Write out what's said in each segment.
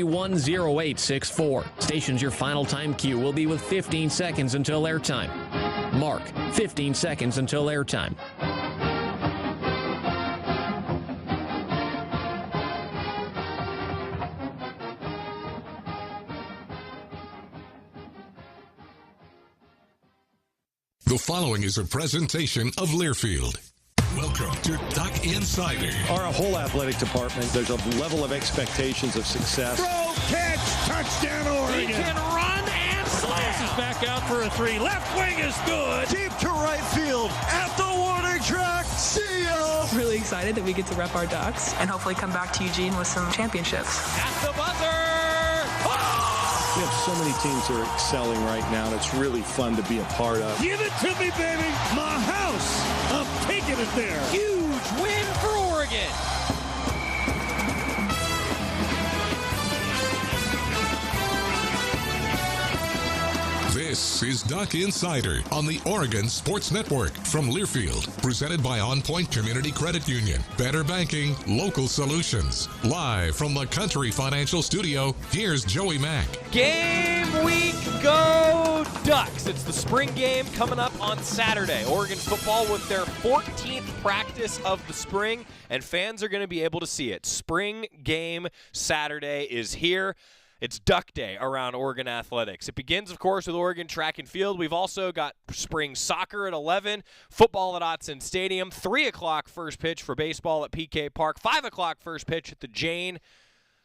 10864. Station's your final time cue will be with 15 seconds until airtime. Mark, 15 seconds until airtime. The following is a presentation of Learfield. Welcome to Duck Insider. Our whole athletic department, there's a level of expectations of success. Throw, catch, touchdown, Oregon. He can run and slam. He's back out for a three. Left wing is good. Deep to right field at the warning track. See ya. Really excited that we get to rep our Ducks and hopefully come back to Eugene with some championships. At the buzzer. We have so many teams that are excelling right now. It's really fun to be a part of. Give it to me, baby. My house. I'm taking it there. Huge win for Oregon. This is Duck Insider on the Oregon Sports Network from Learfield, presented by On Point Community Credit Union. Better banking, local solutions. Live from the Country Financial Studio, here's Joey Mack. Game week, go Ducks. It's the spring game coming up on Saturday. Oregon football with their 14th practice of the spring, and fans are going to be able to see it. Spring game Saturday is here. It's Duck Day around Oregon Athletics. It begins, of course, with Oregon track and field. We've also got spring soccer at 11, football at Hudson Stadium, 3 o'clock first pitch for baseball at PK Park, 5 o'clock first pitch at the Jane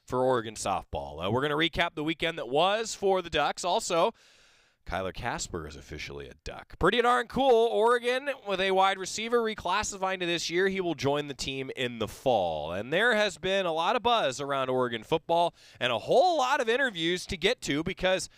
for Oregon softball. We're going to recap the weekend that was for the Ducks. Also, Kyler Casper is officially a Duck. Pretty darn cool. Oregon, with a wide receiver reclassifying to this year, he will join the team in the fall. And there has been a lot of buzz around Oregon football and a whole lot of interviews to get to because,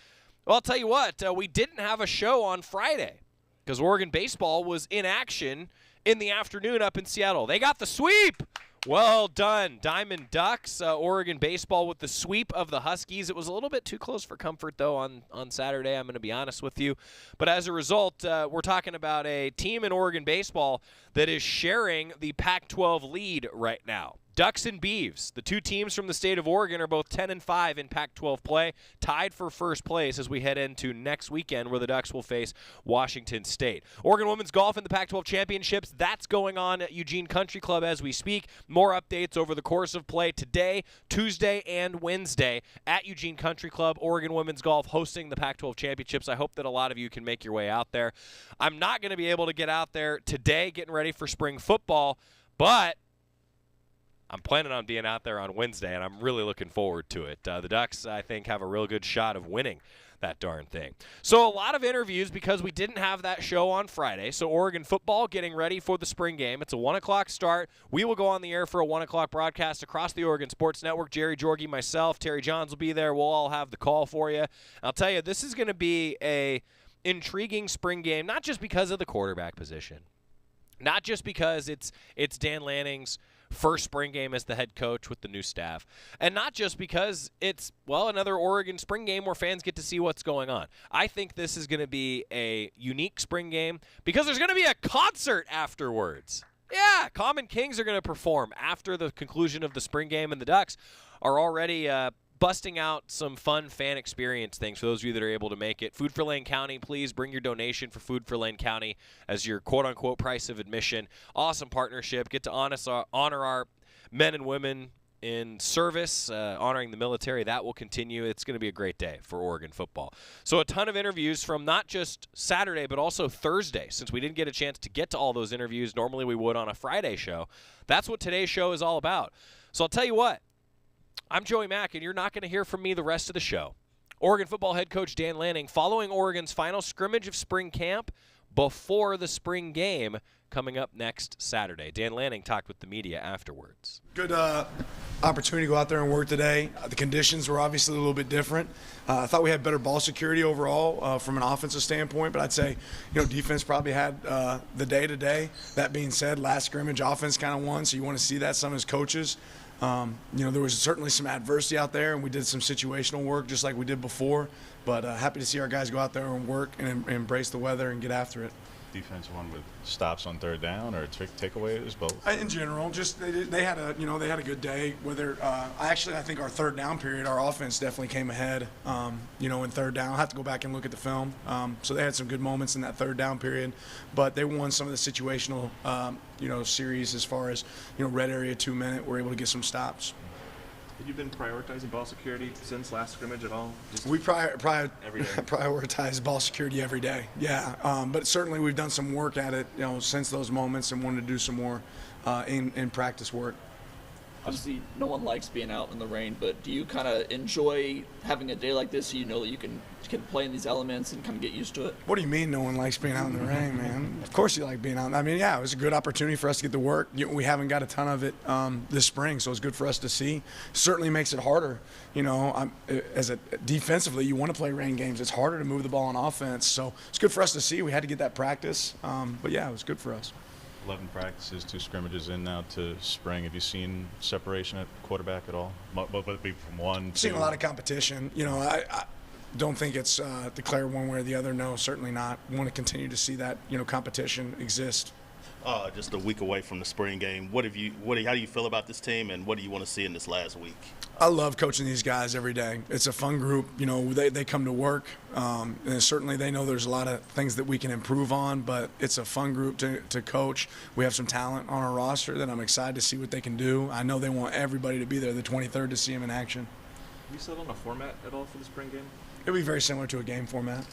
well, I'll tell you what, we didn't have a show on Friday because Oregon baseball was in action in the afternoon up in Seattle. They got the sweep. Well done, Diamond Ducks. Oregon baseball with the sweep of the Huskies. It was a little bit too close for comfort, though, on Saturday. I'm going to be honest with you. But as a result, we're talking about a team in Oregon baseball that is sharing the Pac-12 lead right now. Ducks and Beavs, the two teams from the state of Oregon, are both 10-5 in Pac-12 play, tied for first place as we head into next weekend where the Ducks will face Washington State. Oregon women's golf in the Pac-12 championships, that's going on at Eugene Country Club as we speak. More updates over the course of play today, Tuesday, and Wednesday at Eugene Country Club. Oregon women's golf hosting the Pac-12 championships. I hope that a lot of you can make your way out there. I'm not going to be able to get out there today getting ready for spring football, but I'm planning on being out there on Wednesday, and I'm really looking forward to it. The Ducks, I think, have a real good shot of winning that darn thing. So a lot of interviews because we didn't have that show on Friday. So Oregon football getting ready for the spring game. It's a 1 o'clock start. We will go on the air for a 1 o'clock broadcast across the Oregon Sports Network. Jerry Jorge, myself, Terry Johns will be there. We'll all have the call for you. I'll tell you, this is going to be a intriguing spring game, not just because of the quarterback position, not just because it's Dan Lanning's first spring game as the head coach with the new staff, and not just because it's, well, another Oregon spring game where fans get to see what's going on. I think this is going to be a unique spring game because there's going to be a concert afterwards. Yeah, Common Kings are going to perform after the conclusion of the spring game, and the Ducks are already busting out some fun fan experience things for those of you that are able to make it. Food for Lane County, please bring your donation for Food for Lane County as your quote-unquote price of admission. Awesome partnership. Get to honor our men and women in service, honoring the military. That will continue. It's going to be a great day for Oregon football. So a ton of interviews from not just Saturday, but also Thursday. Since we didn't get a chance to get to all those interviews, normally we would on a Friday show. That's what today's show is all about. So I'll tell you what. I'm Joey Mack, and you're not going to hear from me the rest of the show. Oregon football head coach Dan Lanning following Oregon's final scrimmage of spring camp before the spring game coming up next Saturday. Dan Lanning talked with the media afterwards. Good opportunity to go out there and work today. The conditions were obviously a little bit different. I thought we had better ball security overall from an offensive standpoint, but I'd say, defense probably had the day today. That being said, last scrimmage offense kind of won, so you want to see that some as coaches. There was certainly some adversity out there, and we did some situational work just like we did before. But happy to see our guys go out there and work and embrace the weather and get after it. defense won with stops on third down or takeaways, both? In general, just they had a good day. Whether I think our third down period, our offense definitely came ahead. In third down, I'll have to go back and look at the film. So they had some good moments in that third down period, but they won some of the situational series as far as red area 2 minute. We're able to get some stops. Have you been prioritizing ball security since last scrimmage at all? We every day. prioritize ball security every day. Yeah, but certainly we've done some work at it, since those moments, and wanted to do some more in practice work. Obviously, no one likes being out in the rain, but do you kind of enjoy having a day like this so you know that you can play in these elements and kind of get used to it? What do you mean no one likes being out in the rain, man? Of course you like being out. I mean, yeah, it was a good opportunity for us to get to work. We haven't got a ton of it this spring, so it's good for us to see. Certainly makes it harder. Defensively, you want to play rain games. It's harder to move the ball on offense, so it's good for us to see. We had to get that practice, but yeah, it was good for us. 11 practices, 2 scrimmages in now to spring. Have you seen separation at quarterback at all? Whether it be from one to... Seen a lot of competition. I don't think it's declared one way or the other. No, certainly not. We want to continue to see that competition exist. Just a week away from the spring game, how do you feel about this team, and what do you want to see in this last week? I love coaching these guys every day. It's a fun group. They come to work, and certainly they know there's a lot of things that we can improve on, but it's a fun group to coach. We have some talent on our roster that I'm excited to see what they can do. I know they want everybody to be there the 23rd to see them in action. Have you settled on a format at all for the spring game? It'll be very similar to a game format.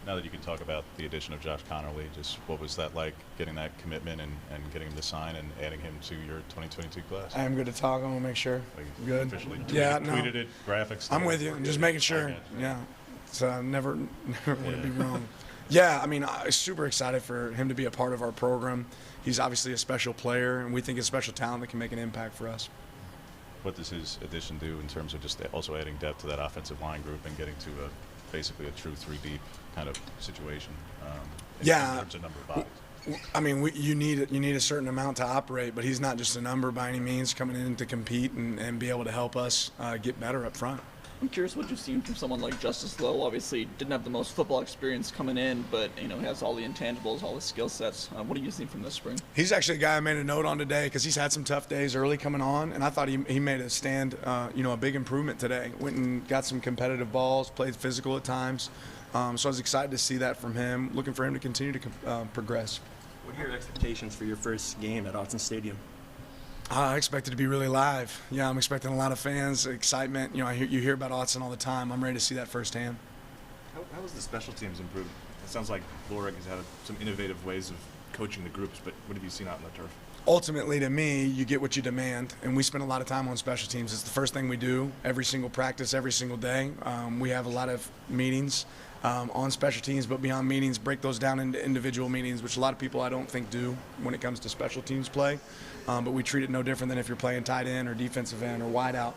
Now that you can talk about the addition of Josh Connerly, just what was that like, getting that commitment and getting him to sign and adding him to your 2022 class? I am good to talk. I want to make sure. Good. Officially tweeted it, graphics. I'm with you. I'm just making sure. Yeah. So I never want to be wrong. Yeah, I mean, I'm super excited for him to be a part of our program. He's obviously a special player, and we think he's a special talent that can make an impact for us. What does his addition do in terms of just also adding depth to that offensive line group and getting to basically a true 3-deep kind of situation in terms of number of bodies? I mean, you need a certain amount to operate, but he's not just a number by any means, coming in to compete and be able to help us get better up front. I'm curious what you've seen from someone like Justice Lowe. Obviously, didn't have the most football experience coming in, but has all the intangibles, all the skill sets. What do you see from this spring? He's actually a guy I made a note on today because he's had some tough days early coming on, and I thought he made a stand, a big improvement today. Went and got some competitive balls, played physical at times. So I was excited to see that from him. Looking for him to continue to progress. What are your expectations for your first game at Hudson Stadium? I expect it to be really live. Yeah, I'm expecting a lot of fans, excitement. You hear about Hudson all the time. I'm ready to see that firsthand. How has the special teams improved? It sounds like Lorig has had some innovative ways of coaching the groups, but what have you seen out in the turf? Ultimately, to me, you get what you demand, and we spend a lot of time on special teams. It's the first thing we do every single practice, every single day. We have a lot of meetings on special teams, but beyond meetings, break those down into individual meetings, which a lot of people I don't think do when it comes to special teams play. But we treat it no different than if you're playing tight end or defensive end or wide out.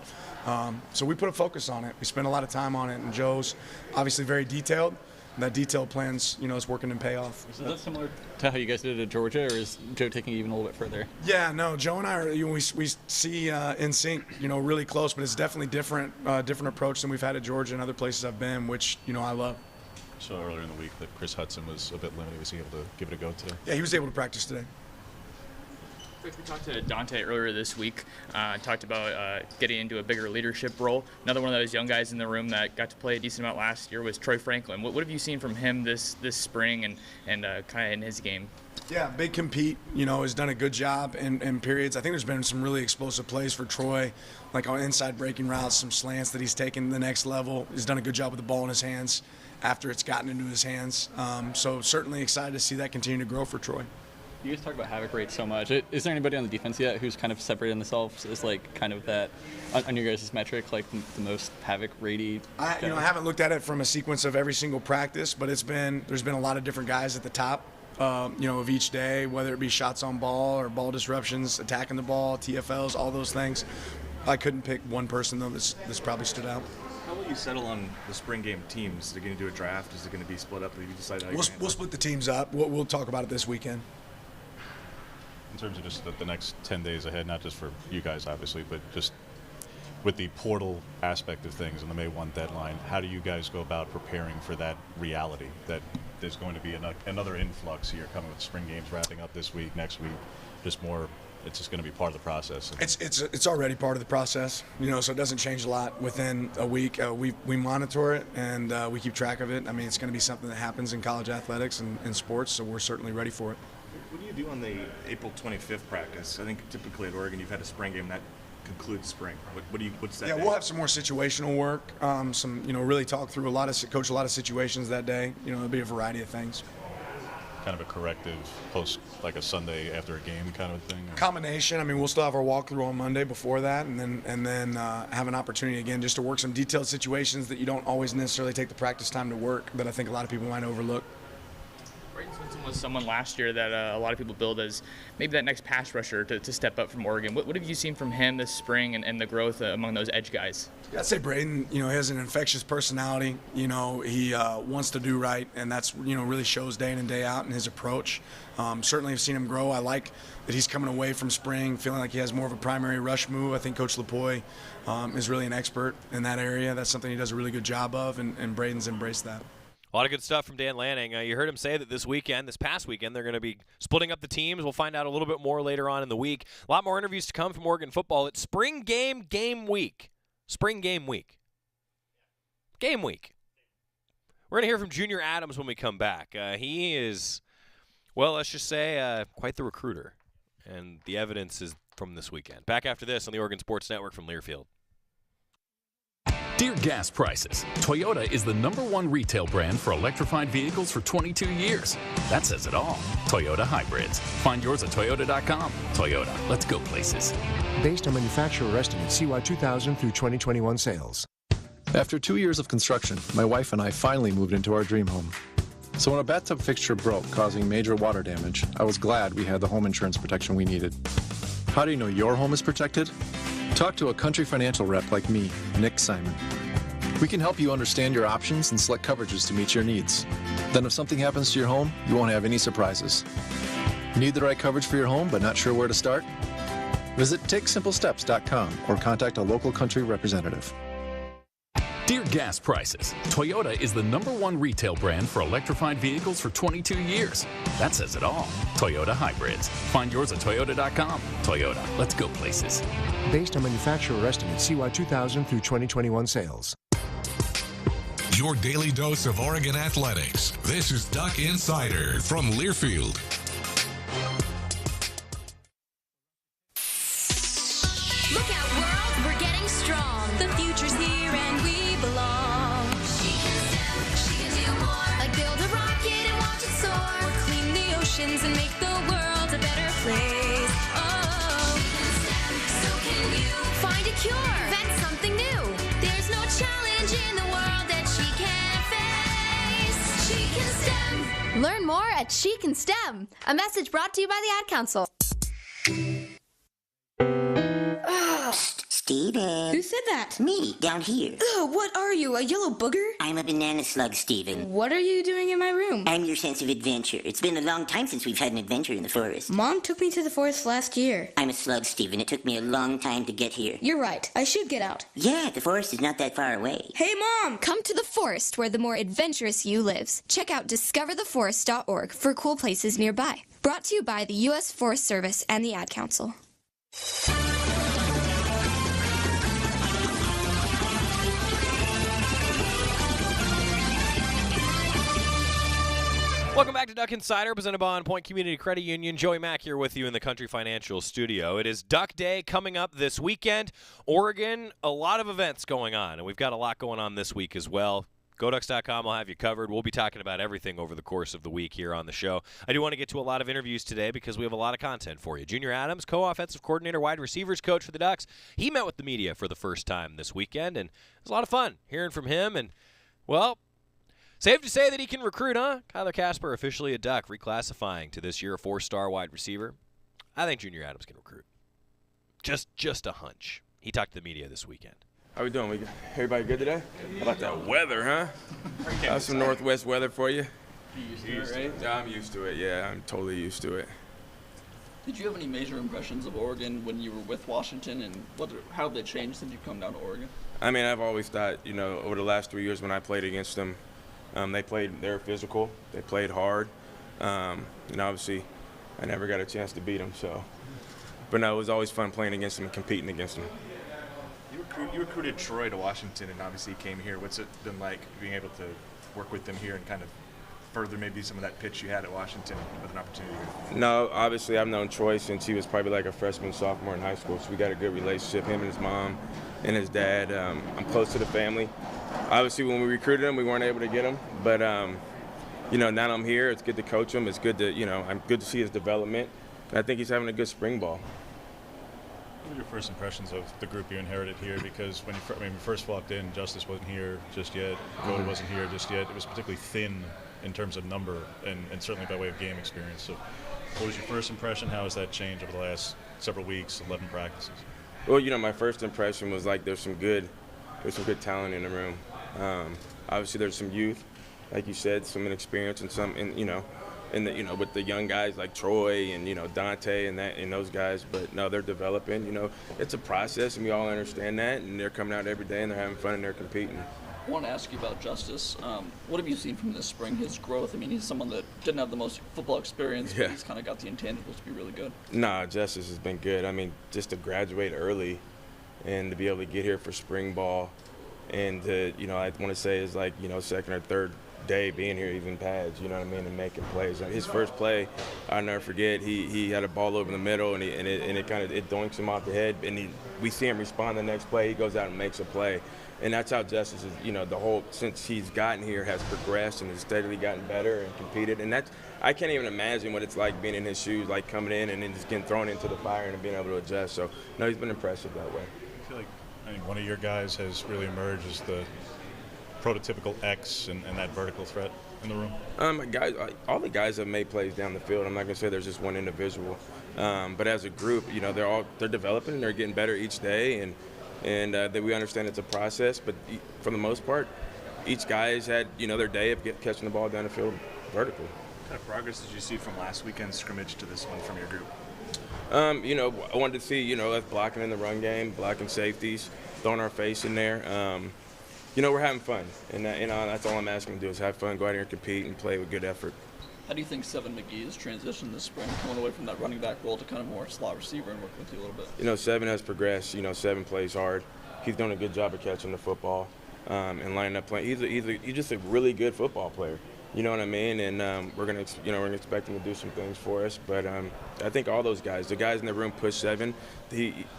So we put a focus on it. We spend a lot of time on it, and Joe's obviously very detailed. That detailed plan's, is working in payoff. Is that similar to how you guys did it at Georgia, or is Joe taking it even a little bit further? Yeah, no, Joe and I are, we see in sync, really close, but it's definitely different approach than we've had at Georgia and other places I've been, which, I love. So earlier in the week that Chris Hudson was a bit limited. Was he able to give it a go today? Yeah, he was able to practice today. We talked to Dante earlier this week, talked about getting into a bigger leadership role. Another one of those young guys in the room that got to play a decent amount last year was Troy Franklin. What have you seen from him this spring and kind of in his game? Yeah, big compete, has done a good job in periods. I think there's been some really explosive plays for Troy, like on inside breaking routes, some slants that he's taken to the next level. He's done a good job with the ball in his hands after it's gotten into his hands. So certainly excited to see that continue to grow for Troy. You guys talk about havoc rate so much. Is there anybody on the defense yet who's kind of separated themselves as like kind of that on your guys' metric, like the most havoc ratey? I haven't looked at it from a sequence of every single practice, but there's been a lot of different guys at the top, of each day, whether it be shots on ball or ball disruptions, attacking the ball, TFLs, all those things. I couldn't pick one person though that's probably stood out. How will you settle on the spring game teams? Is it going to do a draft? Is it going to be split up? Have you decided how we'll split the teams up. We'll talk about it this weekend. In terms of just the next 10 days ahead, not just for you guys, obviously, but just with the portal aspect of things and the May 1 deadline, how do you guys go about preparing for that reality that there's going to be another influx here coming with spring games wrapping up this week, next week, just more? It's just going to be part of the process. It's already part of the process, so it doesn't change a lot within a week. We monitor it and we keep track of it. I mean, it's going to be something that happens in college athletics and sports, so we're certainly ready for it. What do you do on the April 25th practice? I think typically at Oregon you've had a spring game that concludes spring. What's that? Yeah, we'll have some more situational work. Really talk through coach a lot of situations that day. There'll be a variety of things. Kind of a corrective post, like a Sunday after a game kind of thing? Combination. I mean, we'll still have our walkthrough on Monday before that, and then have an opportunity again just to work some detailed situations that you don't always necessarily take the practice time to work that I think a lot of people might overlook. Hudson was someone last year that a lot of people billed as maybe that next pass rusher to step up from Oregon. What have you seen from him this spring and the growth among those edge guys? I'd say Braden, has an infectious personality. He wants to do right, and that's, really shows day in and day out in his approach. Certainly I've seen him grow. I like that he's coming away from spring feeling like he has more of a primary rush move. I think Coach Lapoy is really an expert in that area. That's something he does a really good job of, and Braden's embraced that. A lot of good stuff from Dan Lanning. You heard him say that this past weekend, they're going to be splitting up the teams. We'll find out a little bit more later on in the week. A lot more interviews to come from Oregon football. It's spring game week. Spring game week. Game week. We're going to hear from Junior Adams when we come back. He is, let's just say, quite the recruiter. And the evidence is from this weekend. Back after this on the Oregon Sports Network from Learfield. Dear gas prices, Toyota is the #1 retail brand for electrified vehicles for 22 years. That says it all. Toyota hybrids. Find yours at Toyota.com. Toyota, let's go places. Based on manufacturer estimate CY 2000 through 2021 sales. After 2 years of construction, my wife and I finally moved into our dream home. So when a bathtub fixture broke, causing major water damage, I was glad we had the home insurance protection we needed. How do you know your home is protected? Talk to a Country Financial rep like me, Nick Simon. We can help you understand your options and select coverages to meet your needs. Then if something happens to your home, you won't have any surprises. Need the right coverage for your home but not sure where to start? Visit TakeSimpleSteps.com or contact a local Country representative. Dear gas prices, Toyota is the #1 retail brand for electrified vehicles for 22 years. That says it all. Toyota hybrids. Find yours at Toyota.com. Toyota, let's go places. Based on manufacturer estimate CY 2000 through 2021 sales. Your daily dose of Oregon athletics. This is Duck Insider from Learfield. Look out, world, we're getting strong. The future's here and we belong. She can step, she can do more. Like build a rocket and watch it soar. Or clean the oceans and make the world a better place. Oh, she can step, so can you. Find a cure, invent something new. There's no challenge in the world that she can't face. She can STEM. Learn more at She Can STEM. A message brought to you by the Ad Council. Steven. Who said that? Me, down here. Ugh, what are you, a yellow booger? I'm a banana slug, Steven. What are you doing in my room? I'm your sense of adventure. It's been a long time since we've had an adventure in the forest. Mom took me to the forest last year. I'm a slug, Steven. It took me a long time to get here. You're right. I should get out. Yeah, the forest is not that far away. Hey, Mom! Come to the forest where the more adventurous you lives. Check out discovertheforest.org for cool places nearby. Brought to you by the U.S. Forest Service and the Ad Council. Welcome back to Duck Insider, presented by On Point Community Credit Union. Joey Mack here with you in the Country Financial Studio. It is Duck Day coming up this weekend. Oregon, a lot of events going on, and we've got a lot going on this week as well. GoDucks.com will have you covered. We'll be talking about everything over the course of the week here on the show. I do want to get to a lot of interviews today because we have a lot of content for you. Junior Adams, co-offensive coordinator, wide receivers coach for the Ducks. He met with the media for the first time this weekend, and it was a lot of fun hearing from him. And, well, safe to say that he can recruit, huh? Kyler Casper, officially a Duck, reclassifying to this year a 4-star wide receiver. I think Junior Adams can recruit. Just a hunch. He talked to the media this weekend. How we doing? Everybody good today? How about that weather, huh? That's some northwest weather for you. You used to it, right? Yeah, I'm used to it. Yeah, I'm totally used to it. Did you have any major impressions of Oregon when you were with Washington, and how have they changed since you've come down to Oregon? I mean, I've always thought, over the last 3 years when I played against them, they were physical, they played hard. Obviously, I never got a chance to beat them, so. But no, it was always fun playing against them and competing against them. You recruited Troy to Washington, and obviously he came here. What's it been like being able to work with them here and kind of further maybe some of that pitch you had at Washington with an opportunity here? No, obviously I've known Troy since he was probably like a freshman, sophomore in high school, so we got a good relationship, him and his mom and his dad. I'm close to the family. Obviously when we recruited him, we weren't able to get him, but now I'm here. It's good to coach him. It's good to, I'm good to see his development. And I think he's having a good spring ball. What were your first impressions of the group you inherited here? Because when you first walked in, Justice wasn't here just yet. Cody wasn't here just yet. It was particularly thin in terms of number and certainly by way of game experience. So what was your first impression? How has that changed over the last several weeks, 11 practices? Well, my first impression was like there's some good talent in the room. Obviously there's some youth, like you said, some inexperience and some, with the young guys like Troy and Dante and those guys, but no, they're developing. It's a process, and we all understand that, and they're coming out every day and they're having fun and they're competing. I want to ask you about Justice. What have you seen from this spring, his growth? I mean, he's someone that didn't have the most football experience, but he's kind of got the intangibles to be really good. Nah, Justice has been good. I mean, just to graduate early and to be able to get here for spring ball, and to, I want to say is like, second or third day being here, even pads, and making plays. His first play, I'll never forget, he had a ball over the middle, and it doinks him off the head, and we see him respond the next play. He goes out and makes a play. And that's how Justice is, since he's gotten here, has progressed and has steadily gotten better and competed. And I can't even imagine what it's like being in his shoes, like coming in and then just getting thrown into the fire and being able to adjust. So, no, he's been impressive that way. I feel like one of your guys has really emerged as the prototypical X and that vertical threat in the room? All the guys have made plays down the field. I'm not going to say there's just one individual. But as a group, they're developing and they're getting better each day. And that we understand it's a process, but for the most part, each guy's had their day of catching the ball down the field vertical. What kind of progress did you see from last weekend's scrimmage to this one from your group? I wanted to see us blocking in the run game, blocking safeties, throwing our face in there. We're having fun, and that's all I'm asking to do is have fun, go out here and compete, and play with good effort. How do you think Seven McGee has transitioned this spring, coming away from that running back role to kind of more slot receiver and working with you a little bit? Seven has progressed. Seven plays hard. He's done a good job of catching the football and lining up playing. He's just a really good football player. You know what I mean? And we're gonna expect him to do some things for us. But I think all those guys, the guys in the room, push Seven.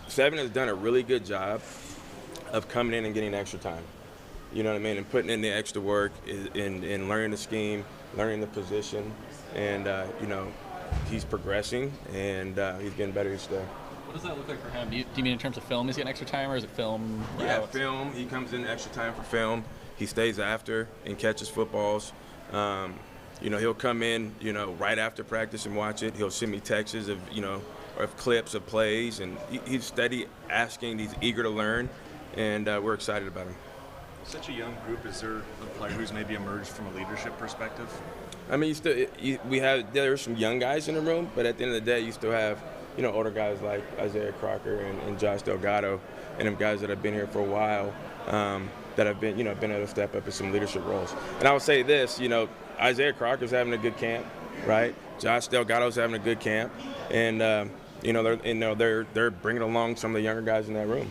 Seven has done a really good job of coming in and getting extra time. You know what I mean? And putting in the extra work in learning the scheme, learning the position, and he's progressing and he's getting better each day. What does that look like for him? Do you mean in terms of film? He's getting extra time, or is it film? Yeah, film. He comes in extra time for film. He stays after and catches footballs. He'll come in, right after practice and watch it. He'll send me texts of clips of plays, and he's steady asking. He's eager to learn, and we're excited about him. Such a young group, is there a player who's maybe emerged from a leadership perspective? I mean, there's some young guys in the room, but at the end of the day, you still have, older guys like Isaiah Crocker and Josh Delgado, and them guys that have been here for a while, that have been able to step up in some leadership roles. And I will say this, Isaiah Crocker's having a good camp, right? Josh Delgado's having a good camp, and they're bringing along some of the younger guys in that room.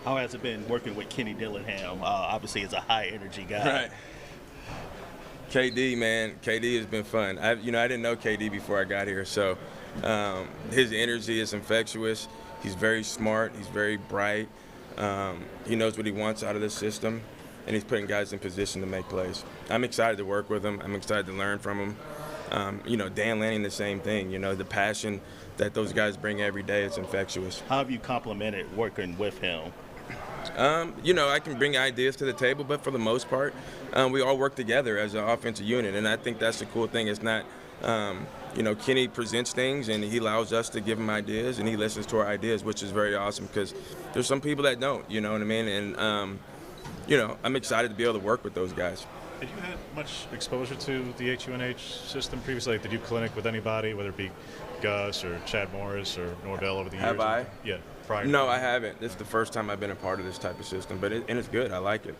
How has it been working with Kenny Dillingham? Obviously, he's a high-energy guy. Right. KD, man, KD has been fun. I didn't know KD before I got here, so his energy is infectious. He's very smart. He's very bright. He knows what he wants out of the system, and he's putting guys in position to make plays. I'm excited to work with him. I'm excited to learn from him. Dan Lanning, the same thing. The passion that those guys bring every day is infectious. How have you complimented working with him? I can bring ideas to the table, but for the most part, we all work together as an offensive unit, and I think that's the cool thing. It's not, Kenny presents things, and he allows us to give him ideas, and he listens to our ideas, which is very awesome because there's some people that don't, you know what I mean? And, I'm excited to be able to work with those guys. Had you had much exposure to the HUNH system previously? Like, did you clinic with anybody, whether it be Gus or Chad Morris or Norvell over the years? Have I? Yeah, prior. No, I haven't. This is the first time I've been a part of this type of system, but it's good. I like it.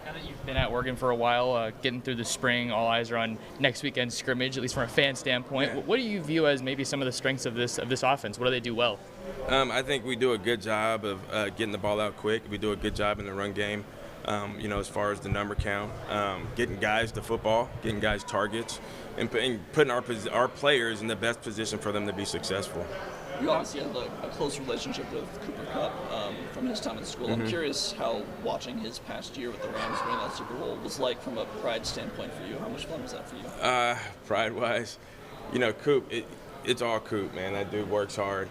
Now that you've been at Oregon for a while, getting through the spring, all eyes are on next weekend's scrimmage, at least from a fan standpoint. Yeah. What do you view as maybe some of the strengths of this offense? What do they do well? I think we do a good job of getting the ball out quick. We do a good job in the run game, as far as the number count, getting guys the football, getting guys targets, and putting our players in the best position for them to be successful. You obviously have a close relationship with Cooper Kupp from his time at school. Mm-hmm. I'm curious how watching his past year with the Rams winning that Super Bowl was like from a pride standpoint for you. How much fun was that for you? Pride-wise, Coop, it's all Coop, man. That dude works hard.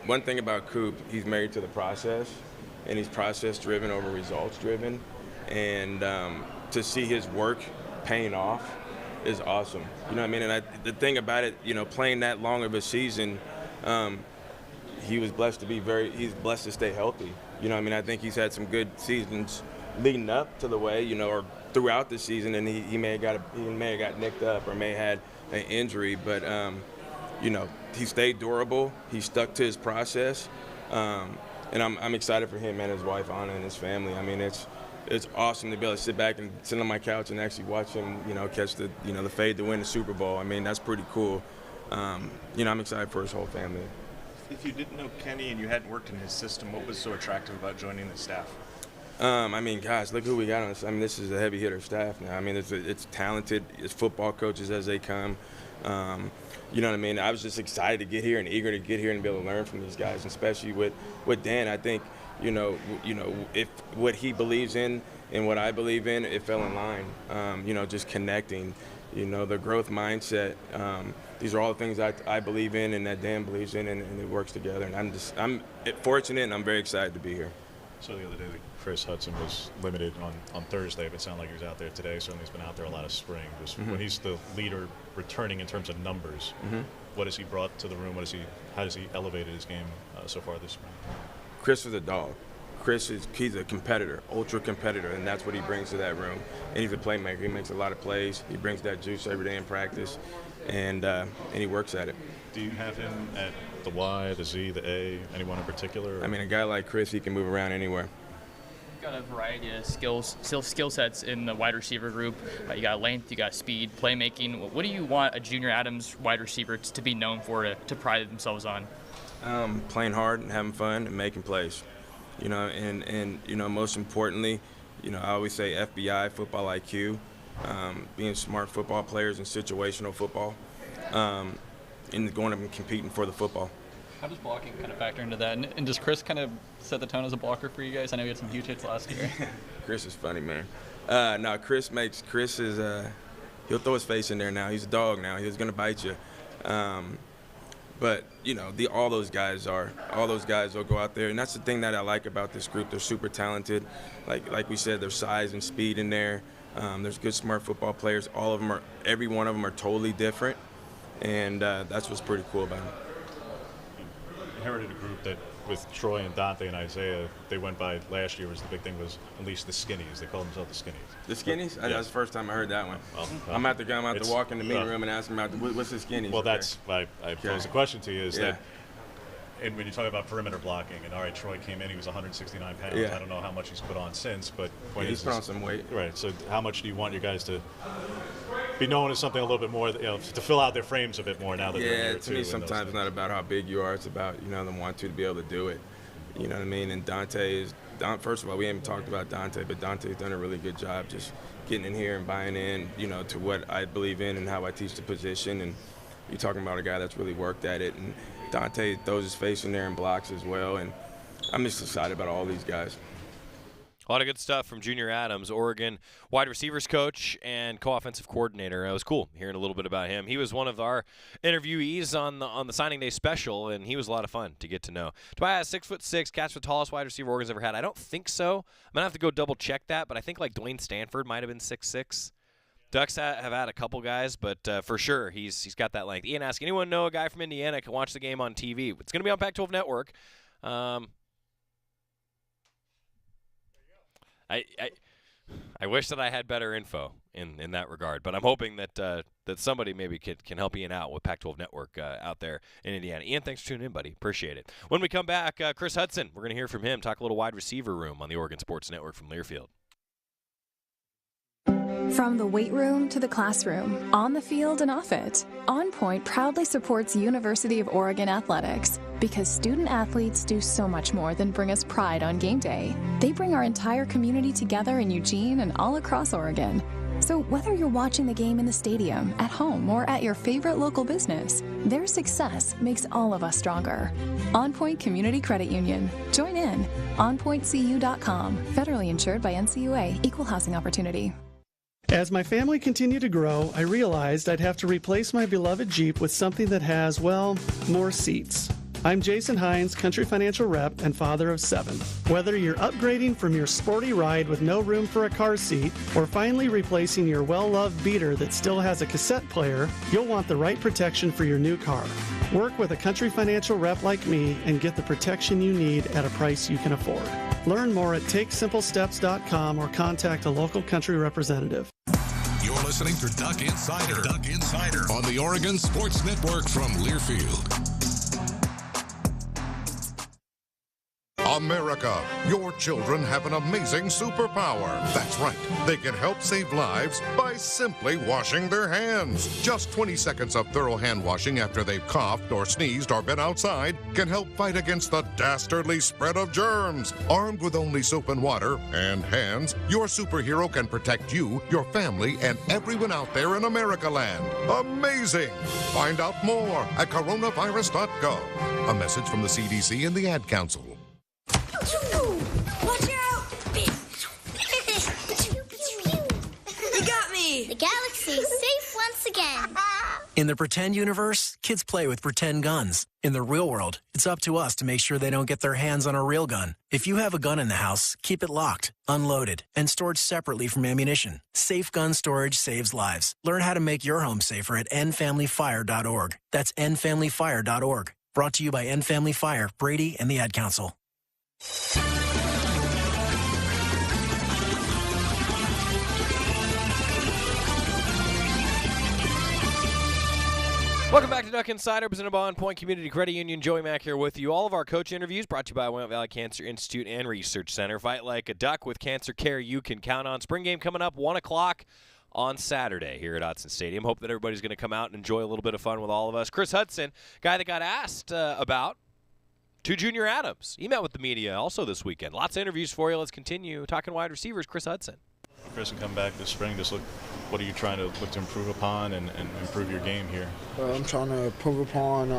One thing about Coop, he's married to the process, and he's process-driven over results-driven. And to see his work paying off is awesome. You know what I mean? And the thing about it, playing that long of a season, he was blessed to he's blessed to stay healthy. You know what I mean? I think he's had some good seasons leading up to the way, or throughout the season, and he may have got nicked up or may have had an injury, but he stayed durable. He stuck to his process, and I'm excited for him and his wife Anna and his family. I mean, it's awesome to be able to sit back and sit on my couch and actually watch him, catch the fade to win the Super Bowl. I mean, that's pretty cool. I'm excited for his whole family. If you didn't know Kenny and you hadn't worked in his system, what was so attractive about joining the staff? Gosh, look who we got on this. I mean, this is a heavy hitter staff now. I mean, it's talented. It's football coaches as they come. You know what I mean? I was just excited to get here and eager to get here and be able to learn from these guys, and especially with Dan. I think, if what he believes in and what I believe in, it fell in line. Just connecting, the growth mindset. These are all the things I believe in and that Dan believes in, and it works together. And I'm fortunate, and I'm very excited to be here. So the other day, Chris Hudson was limited on Thursday, but it sounded like he was out there today. Certainly he's been out there a lot of spring. Just when he's the leader returning in terms of numbers, what has he brought to the room? How has he elevated his game so far this spring? Chris is a dog. He's a competitor, ultra competitor, and that's what he brings to that room. And he's a playmaker. He makes a lot of plays. He brings that juice every day in practice, and he works at it. Do you have him at the Y, the Z, the A, anyone in particular? Or? I mean, a guy like Chris, he can move around anywhere. You've got a variety of skill sets in the wide receiver group. You got length, you got speed, playmaking. What do you want a Junior Adams wide receiver to be known for, to pride themselves on? Playing hard and having fun and making plays. And most importantly, I always say FBI, football IQ, being smart football players in situational football, and going up and competing for the football. How does blocking kind of factor into that? And does Chris kind of set the tone as a blocker for you guys? I know he had some huge hits last year. Chris is funny, man. No, Chris is, he'll throw his face in there now. He's a dog now. He's going to bite you. But, all those guys will go out there. And that's the thing that I like about this group. They're super talented. Like we said, there's size and speed in there. There's good, smart football players. Every one of them are totally different. And that's what's pretty cool about them. Inherited a group that, with Troy and Dante and Isaiah, they went by last year. The big thing was unleash the skinnies. They called themselves the skinnies. The skinnies? Yeah. That's the first time I heard that one. I'm going to have to walk in the meeting room and ask them about what's the skinnies. Well, that's why I posed the question to you. That, and when you talk about perimeter blocking, and all right, Troy came in, he was 169 pounds. Yeah. I don't know how much he's put on since, but he's put on some weight. Right. So how much do you want your guys to be known as something a little bit more, to fill out their frames a bit more now that they're here? To me, sometimes it's not about how big you are. It's about them wanting to be able to do it. You know what I mean? And first of all, we haven't talked about Dante, but Dante's done a really good job just getting in here and buying in, to what I believe in and how I teach the position. And you're talking about a guy that's really worked at it. And Dante throws his face in there and blocks as well. And I'm just excited about all these guys. A lot of good stuff from Junior Adams, Oregon wide receivers coach and co-offensive coordinator. It was cool hearing a little bit about him. He was one of our interviewees on the signing day special, and he was a lot of fun to get to know. Tobias, 6'6", catch the tallest wide receiver Oregon's ever had. I don't think so. I'm gonna have to go double check that, but I think like Dwayne Stanford might have been 6'6". Ducks have had a couple guys, but for sure he's got that length. Ian asks, anyone know a guy from Indiana can watch the game on TV? It's gonna be on Pac-12 Network. I wish that I had better info in that regard, but I'm hoping that that somebody maybe can help Ian out with Pac-12 Network out there in Indiana. Ian, thanks for tuning in, buddy. Appreciate it. When we come back, Chris Hudson, we're going to hear from him, talk a little wide receiver room on the Oregon Sports Network from Learfield. From the weight room to the classroom, on the field and off it, On Point proudly supports University of Oregon athletics because student athletes do so much more than bring us pride on game day. They bring our entire community together in Eugene and all across Oregon. So whether you're watching the game in the stadium, at home, or at your favorite local business, their success makes all of us stronger. On Point Community Credit Union. Join in. OnPointCU.com. Federally insured by NCUA. Equal housing opportunity. As my family continued to grow, I realized I'd have to replace my beloved Jeep with something that has, well, more seats. I'm Jason Hines, Country Financial Rep and father of 7. Whether you're upgrading from your sporty ride with no room for a car seat or finally replacing your well-loved beater that still has a cassette player, you'll want the right protection for your new car. Work with a Country Financial Rep like me and get the protection you need at a price you can afford. Learn more at TakeSimpleSteps.com or contact a local Country representative. You're listening to Duck Insider. Duck Insider on the Oregon Sports Network from Learfield. America, your children have an amazing superpower. That's right. They can help save lives by simply washing their hands. Just 20 seconds of thorough hand washing after they've coughed or sneezed or been outside can help fight against the dastardly spread of germs. Armed with only soap and water and hands, your superhero can protect you, your family, and everyone out there in America land. Amazing! Find out more at coronavirus.gov. A message from the CDC and the Ad Council. Watch out! You got me! The galaxy's safe once again. In the pretend universe, kids play with pretend guns. In the real world, it's up to us to make sure they don't get their hands on a real gun. If you have a gun in the house, keep it locked, unloaded, and stored separately from ammunition. Safe gun storage saves lives. Learn how to make your home safer at endfamilyfire.org. That's endfamilyfire.org. Brought to you by End Family Fire, Brady, and the Ad Council. Welcome back to Duck Insider, presented by On Point Community Credit Union. Joey Mack here with you. All of our coach interviews brought to you by Willamette Valley Cancer Institute and Research Center. Fight like a duck with cancer care you can count on. Spring game coming up 1 o'clock on Saturday here at Hudson Stadium. Hope that everybody's going to come out and enjoy a little bit of fun with all of us. Chris Hudson, guy that got asked about to Junior Adams. He met with the media also this weekend. Lots of interviews for you. Let's continue talking wide receivers. Chris Hudson. Chris, and come back this spring, what are you trying to look to improve upon and improve your game here? I'm trying to improve upon,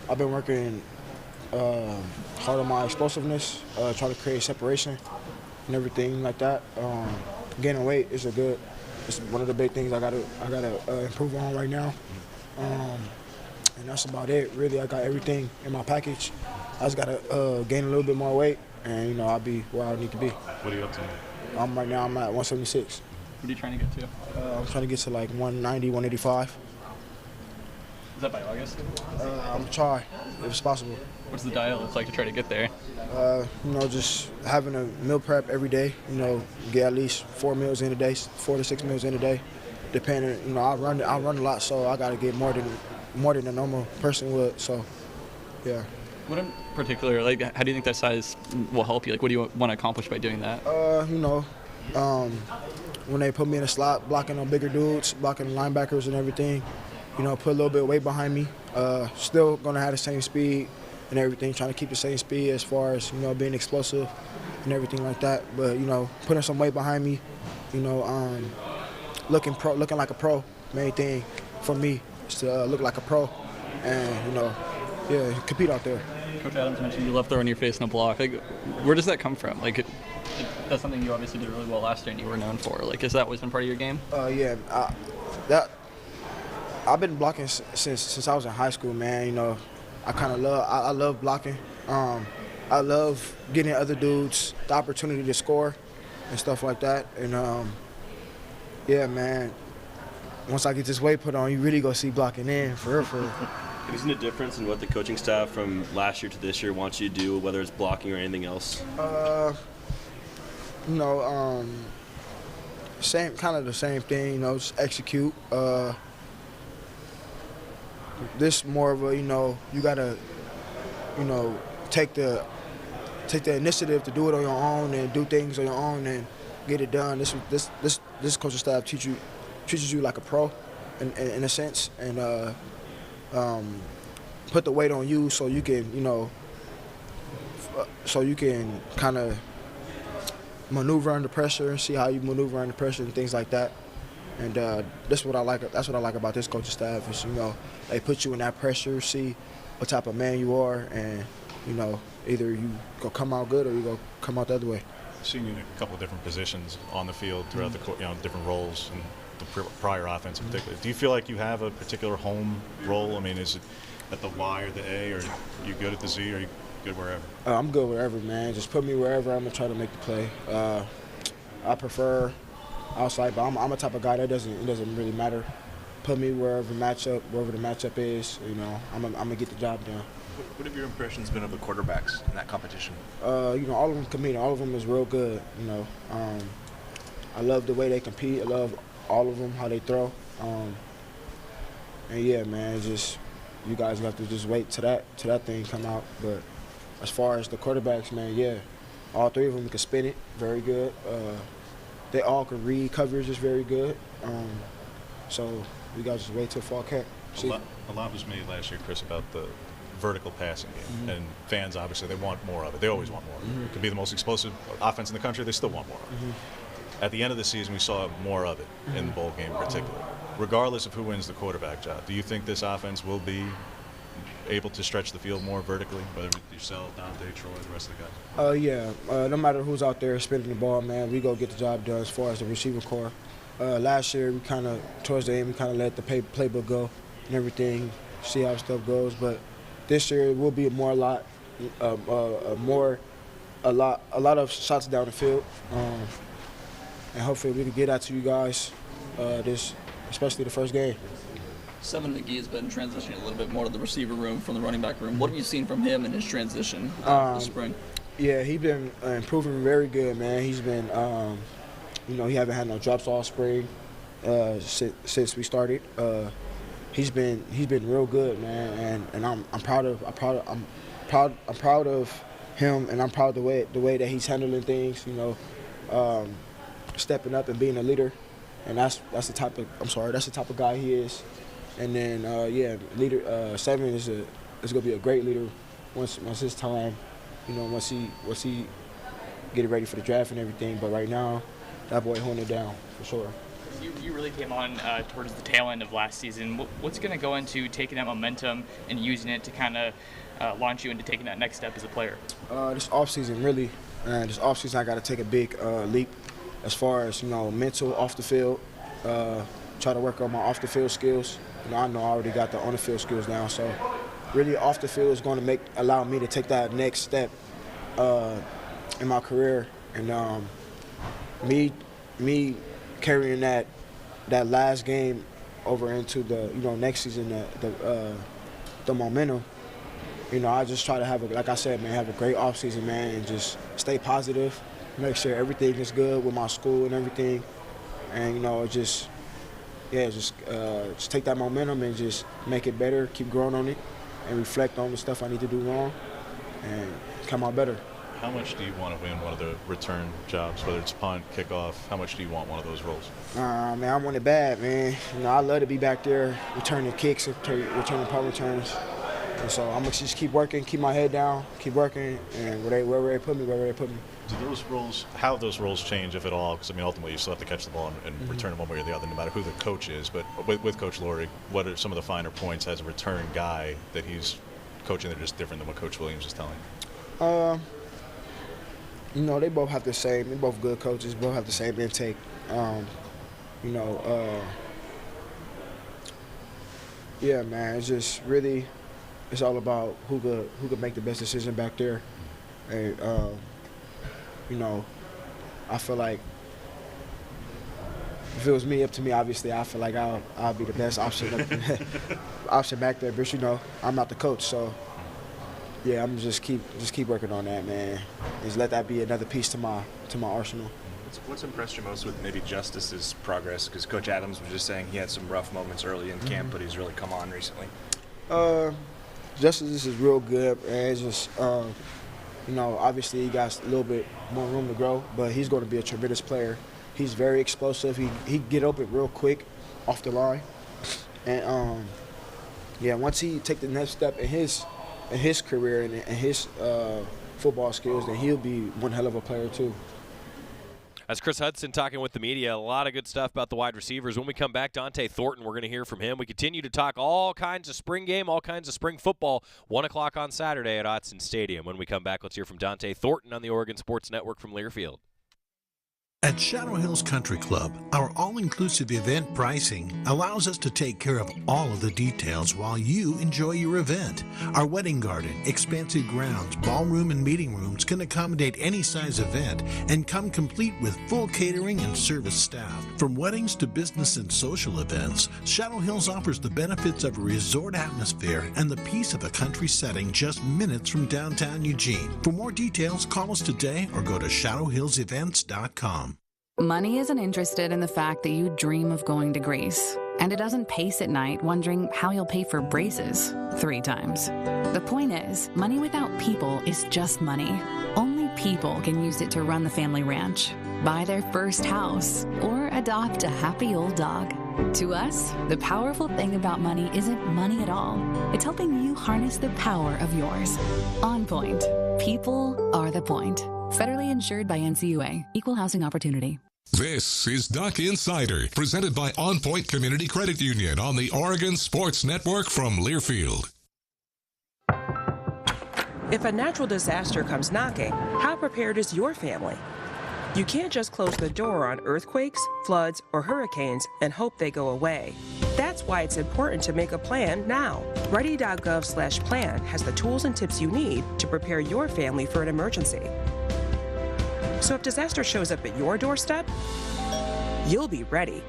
I've been working hard on my explosiveness, trying to create separation and everything like that. Gaining weight is it's one of the big things I gotta improve on right now. And that's about it, really. I got everything in my package. I just gotta gain a little bit more weight, and I'll be where I need to be. What are you up to? Right now I'm at 176. What are you trying to get to? I'm trying to get to like 190, 185. Is that by August? I'm gonna try, if it's possible. What's the diet look like to try to get there? Just having a meal prep every day. Get at least 4 meals in a day, 4 to 6 meals in a day. Depending, I run a lot, so I gotta get more than a normal person would. So, yeah. What in particular, how do you think that size will help you? What do you want to accomplish by doing that? When they put me in a slot, blocking on bigger dudes, blocking linebackers and everything, put a little bit of weight behind me. Still gonna have the same speed and everything, trying to keep the same speed as far as, being explosive and everything like that. But, putting some weight behind me, looking like a pro. Main thing for me is to look like a pro and, compete out there. Coach Adams mentioned you love throwing your face in a block. Where does that come from? That's something you obviously did really well last year and you were known for. Has that always been part of your game? Yeah. I've been blocking since I was in high school, man. I love blocking. I love getting other dudes the opportunity to score and stuff like that. And, yeah, man, once I get this weight put on, you really go see blocking in, for real. Have you seen a difference in what the coaching staff from last year to this year wants you to do, whether it's blocking or anything else? You know, kind of the same thing. You know, just execute. This more of a, you know, you gotta, you know, take the initiative to do it on your own and do things on your own and get it done. This coaching staff treats you like a pro, in a sense, and put the weight on you so you can, you know, kind of maneuver under pressure and see how you maneuver under pressure and things like that. And that's what I like about this coaching staff is, you know, they put you in that pressure, see what type of man you are, and, you know, either you go come out good or you go come out the other way. Seen you in a couple of different positions on the field throughout the court, you know, different roles and the prior offense in particular. Do you feel like you have a particular home role? I mean, is it at the Y or the A, or are you good at the Z, or are you good wherever? I'm good wherever, man. Just put me wherever. I'm gonna try to make the play. I prefer outside, but I'm a type of guy that it doesn't really matter. Put me wherever the matchup is. You know, I'm gonna get the job done. What have your impressions been of the quarterbacks in that competition? You know, all of them compete. All of them is real good. You know, I love the way they compete. I love all of them, how they throw. And yeah, man, just you guys have to just wait till that thing come out. But as far as the quarterbacks, man, yeah, all three of them can spin it very good. They all can read coverage is very good. So we got to just wait till fall camp. A lot was made last year, Chris, about the vertical passing game, and fans obviously they want more of it. They always want more. It could be the most explosive offense in the country. They still want more of it. At the end of the season, we saw more of it in the bowl game in particular. Regardless of who wins the quarterback job, do you think this offense will be able to stretch the field more vertically, whether it's yourself, Dante, Troy, the rest of the guys? Yeah. No matter who's out there spinning the ball, man, we go get the job done as far as the receiving core. Last year, we kind of, towards the end, we kind of let the playbook go and everything, see how stuff goes. But this year, it will be a lot of shots down the field. And hopefully we can get out to you guys especially the first game. Seven McGee has been transitioning a little bit more to the receiver room from the running back room. What have you seen from him in his transition this spring? Yeah, he's been improving very good, man. He's been, you know, he haven't had no drops all spring since we started. He's been real good, man, and I'm proud of him, and I'm proud of the way that he's handling things. You know, stepping up and being a leader, and that's the type of guy he is. And then leader Seven is gonna be a great leader once his time, you know, once he get ready for the draft and everything. But right now, that boy holding it down for sure. You really came on towards the tail end of last season. What's going to go into taking that momentum and using it to kind of launch you into taking that next step as a player? This offseason, really. This offseason, I got to take a big leap as far as, you know, mental, off the field. Try to work on my off the field skills. You know, I know I already got the on the field skills now, so really off the field is going to allow me to take that next step in my career. And me carrying that last game over into the, you know, next season, the momentum. You know, I just try to have like I said, man, have a great offseason, man, and just stay positive, make sure everything is good with my school and everything, and, you know, just take that momentum and just make it better, keep growing on it, and reflect on the stuff I need to do wrong, and come out better. How much do you want to win one of the return jobs, whether it's punt, kickoff? How much do you want one of those roles? Man, I want it bad, man. You know, I love to be back there returning kicks and returning punt returns. And so I'm going to just keep working, keep my head down, keep working, and wherever they put me. Do those roles, how have those roles change, if at all? Because, I mean, ultimately you still have to catch the ball and return it one way or the other, no matter who the coach is. But with Coach Lurie, what are some of the finer points as a return guy that he's coaching that are just different than what Coach Williams is telling? You know, they both have the same. They're both good coaches. Both have the same intake. You know, yeah, man. It's just really, it's all about who could make the best decision back there. And you know, I feel like if it was up to me, obviously, I feel like I'll be the best option back there. But you know, I'm not the coach, so yeah, I'm just keep working on that, man. Just let that be another piece to my arsenal. What's impressed you most with maybe Justice's progress? Because Coach Adams was just saying he had some rough moments early in camp, but he's really come on recently. Justice is real good, and it's just, obviously he got a little bit more room to grow, but he's going to be a tremendous player. He's very explosive. He get open real quick off the line, and once he take the next step in his career and his football skills, then he'll be one hell of a player too. As Chris Hudson talking with the media, a lot of good stuff about the wide receivers. When we come back, Dante Thornton, we're going to hear from him. We continue to talk all kinds of spring game, all kinds of spring football, 1 o'clock on Saturday at Hudson Stadium. When we come back, let's hear from Dante Thornton on the Oregon Sports Network from Learfield. At Shadow Hills Country Club, our all-inclusive event pricing allows us to take care of all of the details while you enjoy your event. Our wedding garden, expansive grounds, ballroom, and meeting rooms can accommodate any size event and come complete with full catering and service staff. From weddings to business and social events, Shadow Hills offers the benefits of a resort atmosphere and the peace of a country setting just minutes from downtown Eugene. For more details, call us today or go to shadowhillsevents.com. Money isn't interested in the fact that you dream of going to Greece, and it doesn't pace at night wondering how you'll pay for braces 3 times. The point is, money without people is just money. Only people can use it to run the family ranch, buy their first house, or adopt a happy old dog. To us, the powerful thing about money isn't money at all. It's helping you harness the power of yours. On Point. People are the point. Federally insured by NCUA. Equal housing opportunity. This is Duck Insider, presented by On Point Community Credit Union on the Oregon Sports Network from Learfield. If a natural disaster comes knocking, how prepared is your family? You can't just close the door on earthquakes, floods, or hurricanes and hope they go away. That's why it's important to make a plan now. Ready.gov/plan has the tools and tips you need to prepare your family for an emergency. So if disaster shows up at your doorstep, you'll be ready.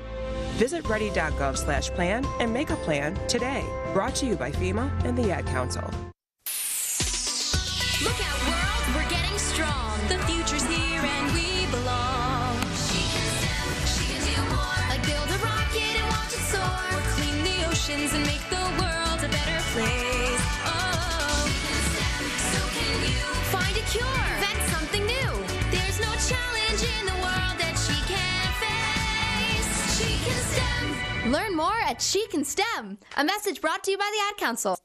Visit ready.gov/plan and make a plan today. Brought to you by FEMA and the Ad Council. Look out, world, we're getting strong. The future's here and we belong. She can step, she can do more. Like build a rocket and watch it soar. Or clean the oceans and make the world a better place. Oh, she can step, so can you. Find a cure, invent something new. There's no challenge in the world that she can't face. She can STEM. Learn more at She Can STEM. A message brought to you by the Ad Council.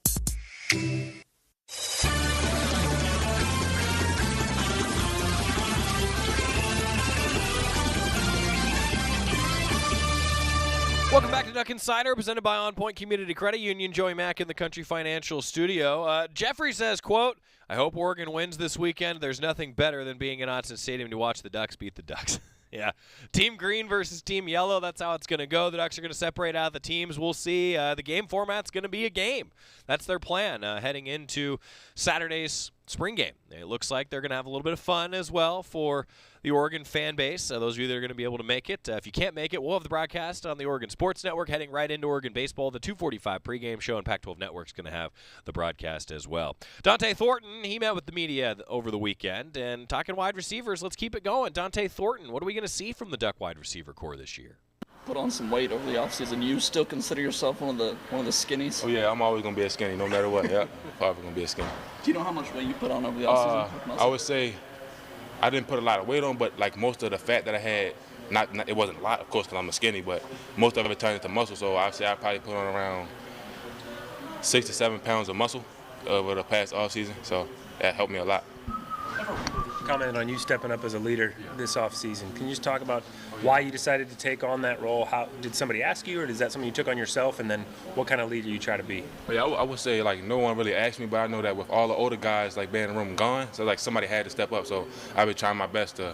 Welcome back to Duck Insider, presented by On Point Community Credit Union. Joey Mack in the Country Financial Studio. Jeffrey says, quote, I hope Oregon wins this weekend. There's nothing better than being in Hudson Stadium to watch the Ducks beat the Ducks. Yeah. Team green versus team yellow. That's how it's going to go. The Ducks are going to separate out the teams. We'll see. The game format's going to be a game. That's their plan heading into Saturday's spring game. It looks like they're going to have a little bit of fun as well for the Oregon fan base. Those of you that are going to be able to make it. If you can't make it, we'll have the broadcast on the Oregon Sports Network heading right into Oregon baseball. The 2:45 pregame show and Pac-12 Network's going to have the broadcast as well. Dante Thornton, he met with the media over the weekend. And talking wide receivers, let's keep it going. Dante Thornton, what are we going to see from the Duck wide receiver core this year? Put on some weight over the offseason. You still consider yourself one of the skinnies? Oh yeah, I'm always gonna be a skinny, no matter what. Yeah, probably gonna be a skinny. Do you know how much weight you put on over the offseason? I would say I didn't put a lot of weight on, but like most of the fat that I had, not it wasn't a lot, of course, because I'm a skinny, but most of it turned into muscle. So I'd say I probably put on around 6 to 7 pounds of muscle over the past offseason. So that helped me a lot. Comment on you stepping up as a leader this offseason. Can you just talk about why you decided to take on that role? How did somebody ask you, or is that something you took on yourself? And then what kind of leader you try to be? Yeah, I would say like no one really asked me, but I know that with all the older guys like being in the room gone, so like somebody had to step up. So I've been trying my best to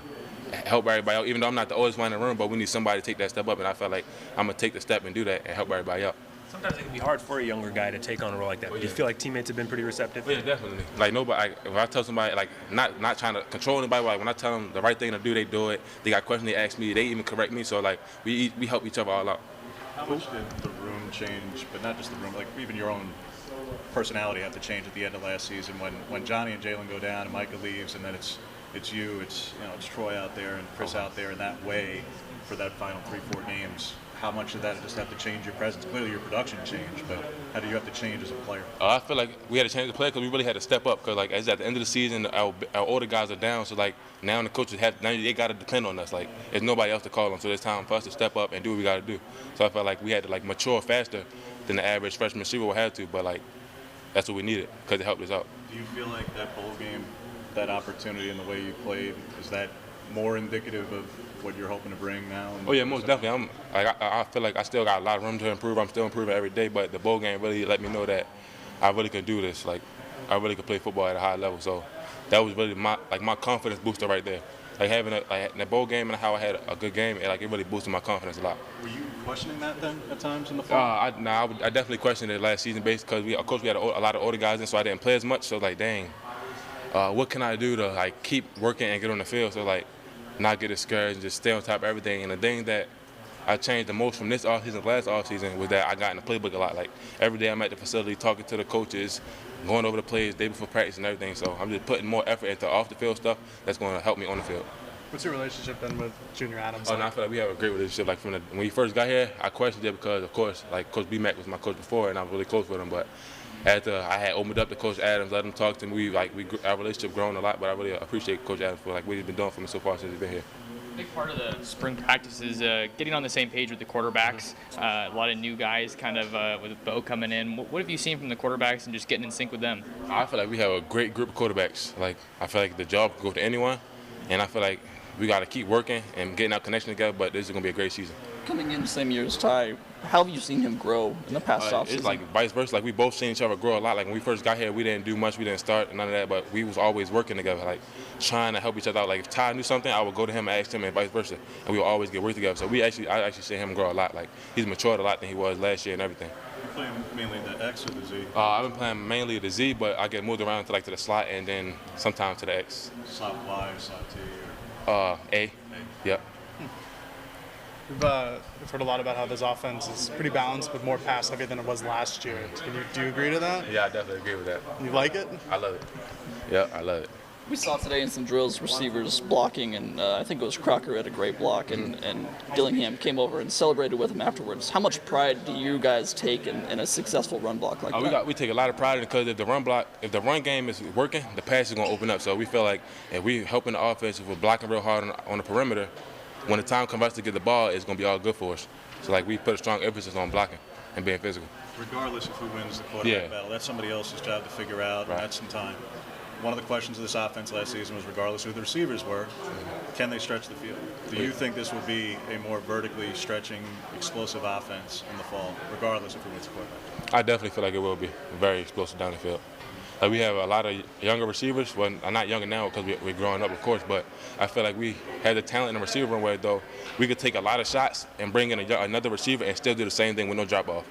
help everybody out, even though I'm not the oldest one in the room, but we need somebody to take that step up, and I felt like I'm gonna take the step and do that and help everybody out. Sometimes it can be hard for a younger guy to take on a role like that. But do you feel like teammates have been pretty receptive? Yeah, definitely. Like nobody, if I tell somebody, like not trying to control anybody, like when I tell them the right thing to do, they do it. They got questions, they ask me, they even correct me. So like we help each other all out. How much did the room change, but not just the room, like even your own personality have to change at the end of last season when Johnny and Jalen go down and Micah leaves, and then it's you, it's Troy out there and Chris out there in that way for that final 3-4 games. How much of that just have to change your presence? Clearly your production changed, but how do you have to change as a player? I feel like we had to change the play because we really had to step up. Because like as at the end of the season, our older guys are down, so like now the coaches they got to depend on us. Like there's nobody else to call on, so it's time for us to step up and do what we got to do. So I felt like we had to like mature faster than the average freshman receiver would have to, but like that's what we needed because it helped us out. Do you feel like that bowl game, that opportunity and the way you played, is that more indicative of what you're hoping to bring now? Oh yeah, most definitely. I feel like I still got a lot of room to improve. I'm still improving every day, but the bowl game really let me know that I really could do this. Like I really could play football at a high level. So that was really my confidence booster right there. Like having the bowl game and how I had a good game, it really boosted my confidence a lot. Were you questioning that then at times in the fall? I definitely questioned it last season based because of course we had a lot of older guys in, so I didn't play as much. So like, dang, what can I do to like keep working and get on the field? So like, not get discouraged and just stay on top of everything. And the thing that I changed the most from this offseason to last offseason was that I got in the playbook a lot. Like every day I'm at the facility talking to the coaches, going over the plays day before practice and everything. So I'm just putting more effort into off the field stuff that's going to help me on the field. What's your relationship been with Junior Adams? I feel like we have a great relationship. Like when he first got here, I questioned it because of course like Coach B-Mac was my coach before and I was really close with him. But after I had opened up to Coach Adams, let him talk to me, our relationship grown a lot. But I really appreciate Coach Adams for what he's been doing for me so far since he's been here. A big part of the spring practice is getting on the same page with the quarterbacks. A lot of new guys kind of with Bo coming in. What have you seen from the quarterbacks and just getting in sync with them? I feel like we have a great group of quarterbacks. Like I feel like the job can go to anyone, and I feel like we got to keep working and getting our connection together, but this is going to be a great season. Coming in the same year as Ty, how have you seen him grow in the past offseason? It's like vice versa. Like we both seen each other grow a lot. Like when we first got here, we didn't do much. We didn't start, none of that, but we was always working together, like trying to help each other out. Like if Ty knew something, I would go to him and ask him and vice versa. And we would always get work together. So I actually see him grow a lot. Like he's matured a lot than he was last year and everything. You're playing mainly the X or the Z? I've been playing mainly the Z, but I get moved around to the slot and then sometimes to the X. Slot Y, slot T, or? A. Yep. We've heard a lot about how this offense is pretty balanced, but more pass heavy than it was last year. Do you agree to that? Yeah, I definitely agree with that. You like it? I love it. Yeah, I love it. We saw today in some drills receivers blocking, and I think it was Crocker had a great block, and Dillingham came over and celebrated with him afterwards. How much pride do you guys take in a successful run block like that? We take a lot of pride in it because if the run game is working, the pass is going to open up. So we feel like if we helping the offense, if we're blocking real hard on the perimeter, when the time comes us to get the ball, it's going to be all good for us. So like we put a strong emphasis on blocking and being physical. Regardless of who wins the quarterback battle, that's somebody else's job to figure out, and that's some time. One of the questions of this offense last season was, regardless of who the receivers were, can they stretch the field? Do you think this will be a more vertically stretching, explosive offense in the fall, regardless of who wins the quarterback? I definitely feel like it will be very explosive down the field. Like we have a lot of younger receivers. Well, not younger now because we're growing up, of course, but I feel like we have the talent in the receiver room where, though, we could take a lot of shots and bring in another receiver and still do the same thing with no drop-off.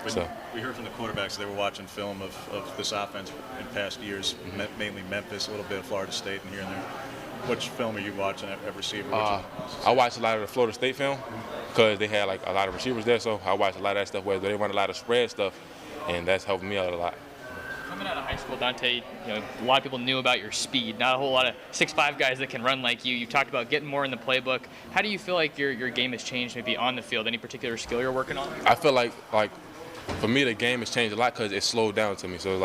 So. We heard from the quarterbacks they were watching film of this offense in past years, mainly Memphis, a little bit of Florida State, and here and there. Which film are you watching at receiver? I watched a lot of the Florida State film because they had a lot of receivers there, so I watched a lot of that stuff where they run a lot of spread stuff, and that's helping me out a lot. Coming out of high school, Dante, a lot of people knew about your speed. Not a whole lot of 6'5" guys that can run like you. You talked about getting more in the playbook. How do you feel like your game has changed maybe on the field? Any particular skill you're working on? I feel like for me, the game has changed a lot because it slowed down to me. So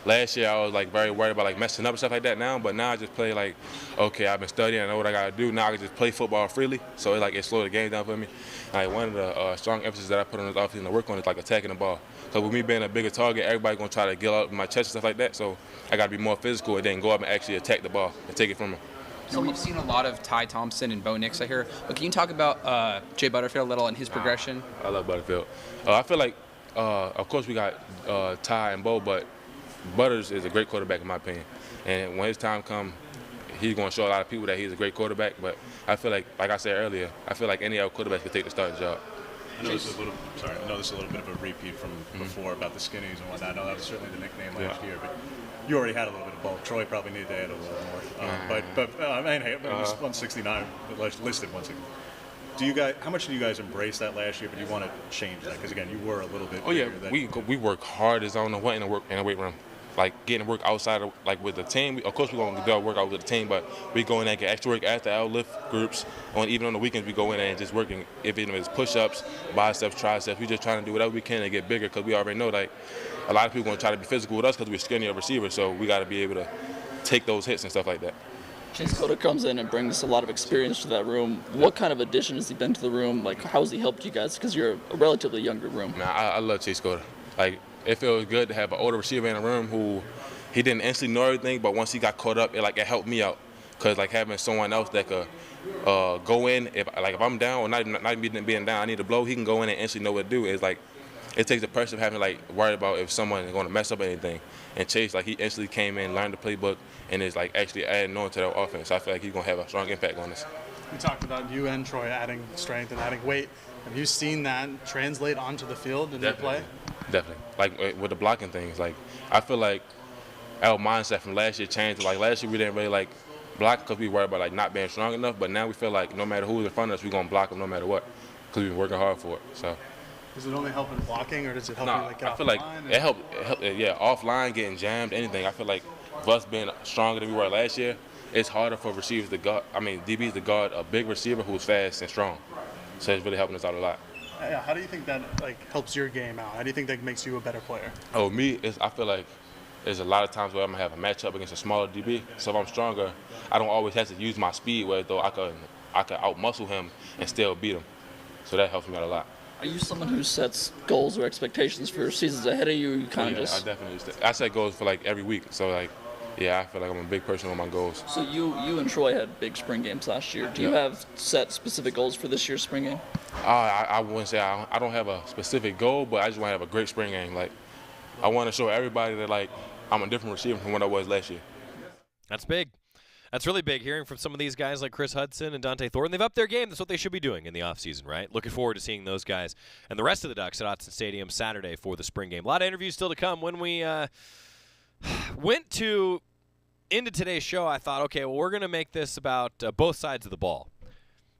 last year I was very worried about messing up and stuff like that now, but now I just play okay, I've been studying, I know what I got to do. Now I can just play football freely. So it slowed the game down for me. One of the strong emphasis that I put on this offseason to work on is attacking the ball. Because with me being a bigger target, everybody's going to try to get up in my chest and stuff like that. So I got to be more physical and then go up and actually attack the ball and take it from them. So we've seen a lot of Ty Thompson and Bo Nix, I hear. But can you talk about Jay Butterfield a little and his progression? I love Butterfield. I feel like, of course, we got Ty and Bo, but Butters is a great quarterback in my opinion. And when his time comes, he's going to show a lot of people that he's a great quarterback. But I feel like I said earlier, I feel like any other quarterback could take the starting job. I know this is a little bit of a repeat from before about the skinnies and whatnot. I know that was certainly the nickname last year, but you already had a little bit of bulk. Troy probably needed to add a little more. But I mean, hey, it was 169, listed 160. How much do you guys embrace that last year, but you want to change that? Because again, you were a little bit. Oh yeah, bigger we work hard as I don't know what in the weight room. Like getting work outside of with the team. Of course, we're going to do our work out with the team, but we go in and get extra work after our lift groups. Even on the weekends, we go in and just working. If it's push-ups, biceps, triceps, we just trying to do whatever we can to get bigger because we already know like a lot of people going to try to be physical with us because we're skinnier receivers. So we got to be able to take those hits and stuff like that. Chase Cota comes in and brings a lot of experience to that room. What kind of addition has he been to the room? Like, how has he helped you guys? Because you're a relatively younger room. Man, I love Chase Cota. Like, it feels good to have an older receiver in the room who he didn't instantly know everything, but once he got caught up, it helped me out. Because like having someone else that could go in, if I'm down or not even being down, I need to blow, he can go in and instantly know what to do. It's like it takes a person having like worried about if someone is going to mess up anything. And Chase, like he instantly came in, learned the playbook, and is like actually adding on to their offense. So I feel like he's going to have a strong impact on us. We talked about you and Troy adding strength and adding weight. Have you seen that translate onto the field in your play? Definitely. Like with the blocking things, like I feel like our mindset from last year changed. Like last year we didn't really like block because we worried about like not being strong enough, but now we feel like no matter who's in front of us, we're going to block them no matter what because we've been working hard for it. So. Does it only help in blocking, or does it help you like I feel like it helped. Yeah, offline, getting jammed, anything. I feel like with us being stronger than we were last year, it's harder for receivers to guard. DBs to guard a big receiver who's fast and strong. So it's really helping us out a lot. Yeah, how do you think that helps your game out? How do you think that makes you a better player? Oh, I feel like there's a lot of times where I'm gonna have a matchup against a smaller DB. So if I'm stronger, I don't always have to use my speed. Whereas though I could out-muscle him and still beat him. So that helps me out a lot. Are you someone who sets goals or expectations for seasons ahead of you? You kind of just. I definitely. I set goals for like every week. So like, yeah, I feel like I'm a big person on my goals. So you and Troy had big spring games last year. Do you have set specific goals for this year's spring game? I wouldn't say I don't have a specific goal, but I just want to have a great spring game. Like, I want to show everybody that like I'm a different receiver from what I was last year. That's big. That's really big, hearing from some of these guys like Chris Hudson and Dante Thornton. They've upped their game. That's what they should be doing in the offseason, right? Looking forward to seeing those guys and the rest of the Ducks at Hudson Stadium Saturday for the spring game. A lot of interviews still to come. When we went into today's show, I thought, okay, well, we're going to make this about both sides of the ball.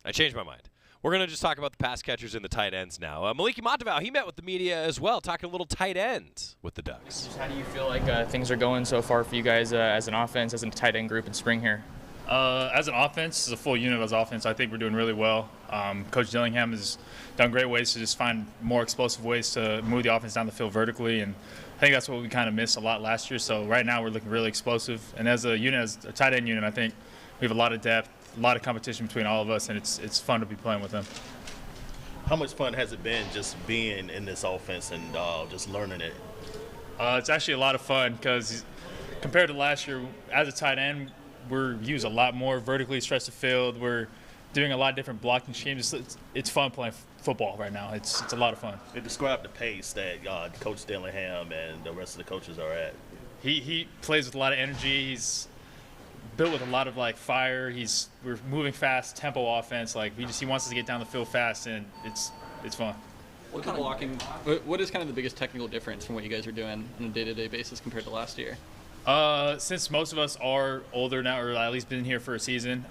I changed my mind. We're going to just talk about the pass catchers and the tight ends now. Maliki Montevau, he met with the media as well, talking a little tight end with the Ducks. How do you feel like things are going so far for you guys as an offense, as a tight end group in spring here? As an offense, as a full unit as offense, I think we're doing really well. Coach Dillingham has done great ways to just find more explosive ways to move the offense down the field vertically, and I think that's what we kind of missed a lot last year. So right now we're looking really explosive, and as a unit, as a tight end unit, I think we have a lot of depth, a lot of competition between all of us, and it's fun to be playing with them. How much fun has it been just being in this offense and just learning it? It's actually a lot of fun because compared to last year, as a tight end, we're used a lot more vertically stretched the field. We're doing a lot of different blocking schemes. It's fun playing football right now. It's a lot of fun. Describe the pace that Coach Dillingham and the rest of the coaches are at. He plays with a lot of energy. He's built with a lot of fire. We're moving fast, tempo offense. He wants us to get down the field fast, and it's fun. What kind of blocking? What is kind of the biggest technical difference from what you guys are doing on a day-to-day basis compared to last year? Since most of us are older now, or at least been here for a season,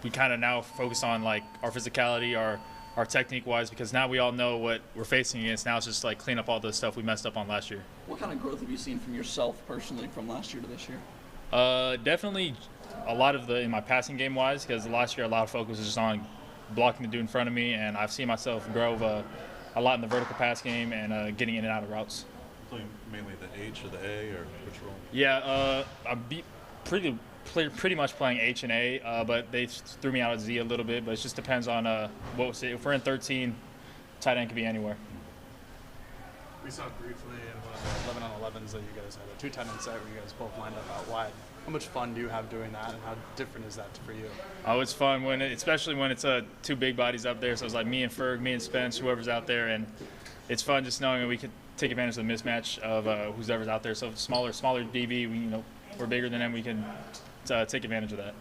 we kind of now focus on our physicality, our technique-wise, because now we all know what we're facing against. Now it's just clean up all the stuff we messed up on last year. What kind of growth have you seen from yourself personally from last year to this year? Definitely a lot of in my passing game-wise, because last year a lot of focus was just on blocking the dude in front of me, and I've seen myself grow a lot in the vertical pass game and getting in and out of routes. Playing mainly the H or the A, or which role? Yeah, I'm pretty much playing H and A, but they threw me out at Z a little bit. But it just depends on if we're in 13, tight end could be anywhere. We saw briefly in one of the 11-on-11s that you guys had a 2 tight end set where you guys both lined up out wide. How much fun do you have doing that, and how different is that for you? Oh, it's fun especially when it's 2 big bodies up there. So it's like me and Ferg, me and Spence, whoever's out there, and it's fun just knowing that we could take advantage of the mismatch of whoever's out there. So smaller DB, we're bigger than them. We can take advantage of that.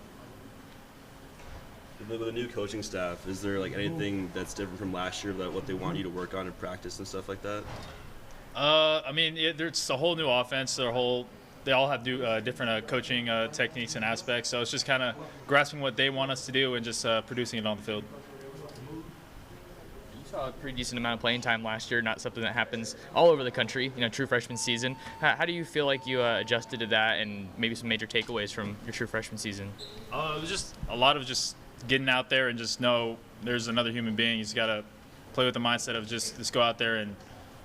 With the new coaching staff, is there anything that's different from last year about what they want you to work on in practice and stuff like that? It's a whole new offense. They all have different coaching techniques and aspects. So it's just kind of grasping what they want us to do and just producing it on the field. saw a pretty decent amount of playing time last year, not something that happens all over the country, true freshman season. How do you feel like you adjusted to that, and maybe some major takeaways from your true freshman season? It was just a lot of just getting out there and just know there's another human being. You just got to play with the mindset of just go out there and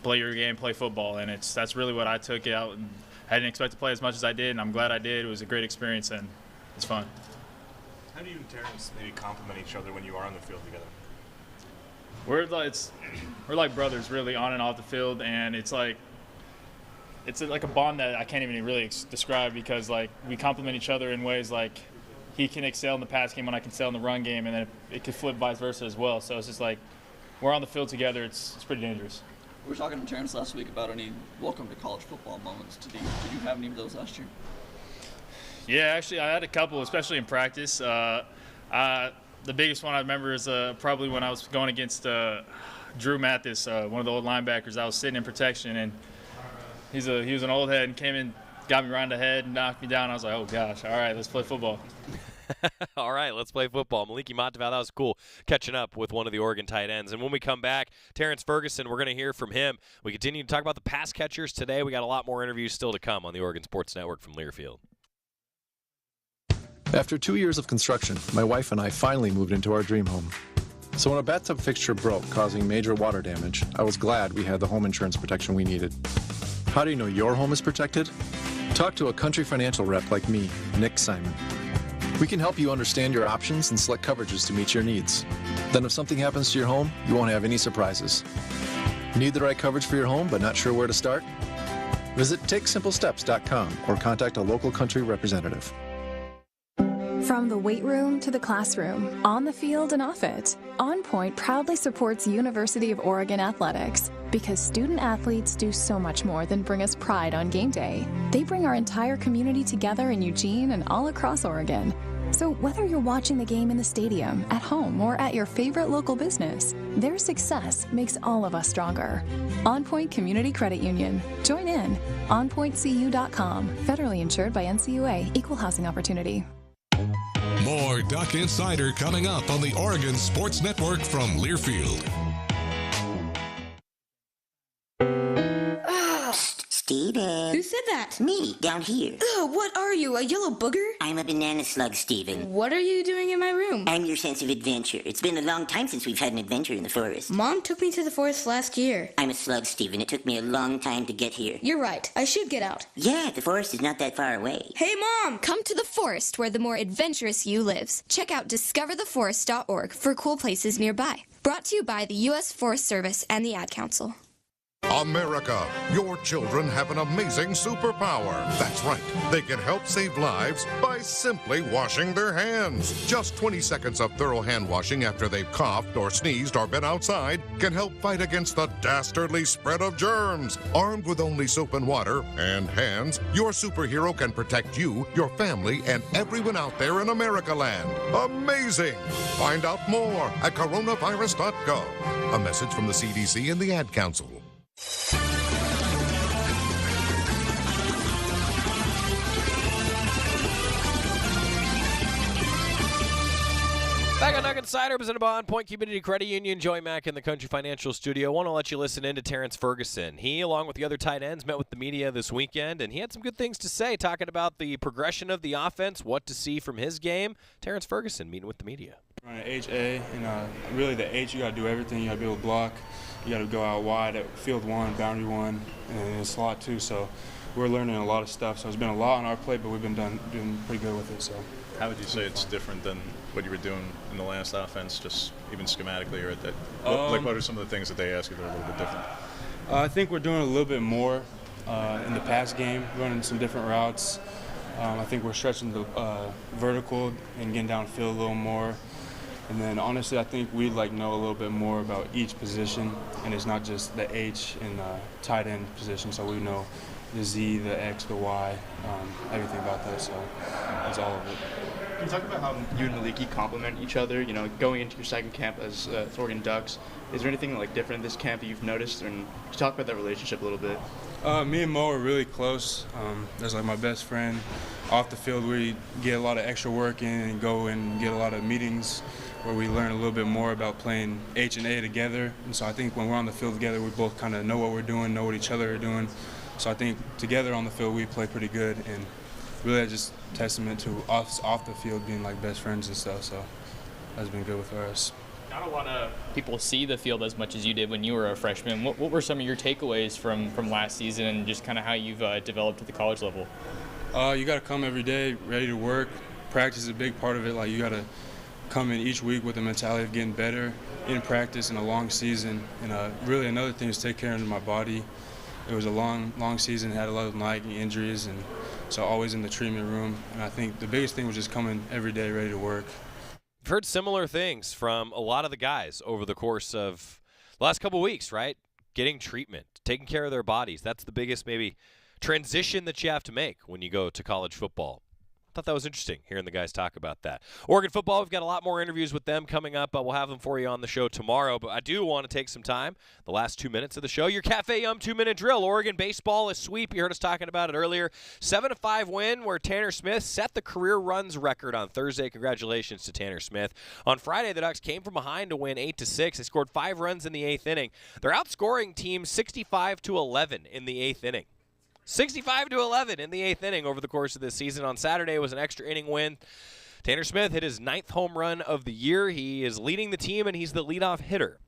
play your game, play football, and that's really what I took out. And I didn't expect to play as much as I did, and I'm glad I did. It was a great experience, and it's fun. How do you and Terence maybe complement each other when you are on the field together? We're like brothers, really, on and off the field, and it's like a bond that I can't even really describe, because like we complement each other in ways like he can excel in the pass game when I can excel in the run game, and then it could flip vice versa as well. So it's just like we're on the field together. It's pretty dangerous. We were talking to Terence last week about any welcome to college football moments. Did you have any of those last year? Yeah, actually, I had a couple, especially in practice. The biggest one I remember is probably when I was going against Drew Mathis, one of the old linebackers. I was sitting in protection, and he was an old head and came in, got me right in the head, and knocked me down. I was like, oh, gosh, all right, let's play football. All right, let's play football. Maliki Matavao, that was cool catching up with one of the Oregon tight ends. And when we come back, Terence Ferguson, we're going to hear from him. We continue to talk about the pass catchers today. We got a lot more interviews still to come on the Oregon Sports Network from Learfield. After 2 years of construction, my wife and I finally moved into our dream home. So when a bathtub fixture broke, causing major water damage, I was glad we had the home insurance protection we needed. How do you know your home is protected? Talk to a Country Financial rep like me, Nick Simon. We can help you understand your options and select coverages to meet your needs. Then if something happens to your home, you won't have any surprises. Need the right coverage for your home but not sure where to start? Visit TakeSimpleSteps.com or contact a local Country representative. From the weight room to the classroom, on the field and off it, On Point proudly supports University of Oregon athletics, because student athletes do so much more than bring us pride on game day. They bring our entire community together in Eugene and all across Oregon. So whether you're watching the game in the stadium, at home, or at your favorite local business, their success makes all of us stronger. On Point Community Credit Union. Join in. OnPointCU.com. Federally insured by NCUA. Equal housing opportunity. More Duck Insider coming up on the Oregon Sports Network from Learfield. Steven. Who said that? Me, down here. Ugh, what are you, a yellow booger? I'm a banana slug, Steven. What are you doing in my room? I'm your sense of adventure. It's been a long time since we've had an adventure in the forest. Mom took me to the forest last year. I'm a slug, Steven. It took me a long time to get here. You're right. I should get out. Yeah, the forest is not that far away. Hey, Mom! Come to the forest where the more adventurous you lives. Check out discovertheforest.org for cool places nearby. Brought to you by the U.S. Forest Service and the Ad Council. America, your children have an amazing superpower. That's right. They can help save lives by simply washing their hands. Just 20 seconds of thorough hand washing after they've coughed or sneezed or been outside can help fight against the dastardly spread of germs. Armed with only soap and water and hands, your superhero can protect you, your family, and everyone out there in America land. Amazing! Find out more at coronavirus.gov. A message from the CDC and the Ad Council. Back on Duck Insider, presented by On Point Community Credit Union. Joey Mack in the Country Financial Studio. I want to let you listen in to Terence Ferguson. He, along with the other tight ends, met with the media this weekend, and he had some good things to say, talking about the progression of the offense, what to see from his game. Terence Ferguson meeting with the media. Running H-A, and really the H, you got to do everything. You got to be able to block. You got to go out wide at field one, boundary one, and in slot two. So we're learning a lot of stuff. So it's been a lot on our plate, but we've been doing pretty good with it. So. How would you say it's different than what you were doing in the last offense, just even schematically, or at that? What are some of the things that they ask you that are a little bit different? I think we're doing a little bit more in the pass game, running some different routes. I think we're stretching the vertical and getting downfield a little more. And then honestly, I think we know a little bit more about each position, and it's not just the H in the tight end position. So we know the Z, the X, the Y, everything about that. So that's all of it. Can you talk about how you and Maliki complement each other? You know, going into your second camp as Oregon Ducks, is there anything different this camp that you've noticed? And can you talk about that relationship a little bit? Me and Mo are really close. That's my best friend. Off the field, we get a lot of extra work in and go and get a lot of meetings where we learn a little bit more about playing H and A together. And so I think when we're on the field together, we both kind of know what we're doing, know what each other are doing. So I think together on the field, we play pretty good. And really that's just testament to us off the field being like best friends and stuff. So that's been good with us. Not a lot of people see the field as much as you did when you were a freshman. What were some of your takeaways from last season and just kind of how you've developed at the college level? You got to come every day ready to work. Practice is a big part of it. Like, you got to come in each week with the mentality of getting better in practice in a long season. And really another thing is take care of my body. It was a long season, had a lot of nagging injuries, and so always in the treatment room. And I think the biggest thing was just coming every day ready to work. I've heard similar things from a lot of the guys over the course of the last couple of weeks, right? Getting treatment, taking care of their bodies. That's the biggest maybe transition that you have to make when you go to college football. I thought that was interesting, hearing the guys talk about that. Oregon football, we've got a lot more interviews with them coming up, but we'll have them for you on the show tomorrow. But I do want to take some time, the last 2 minutes of the show, your Cafe Yum 2-minute drill. Oregon baseball is sweep. You heard us talking about it earlier. 7-5 win where Tanner Smith set the career runs record on Thursday. Congratulations to Tanner Smith. On Friday, the Ducks came from behind to win 8-6. They scored 5 runs in the 8th inning. They're outscoring teams 65-11 in the 8th inning. 65-11 in the 8th inning over the course of this season. On Saturday was an extra inning win. Tanner Smith hit his 9th home run of the year. He is leading the team, and he's the leadoff hitter.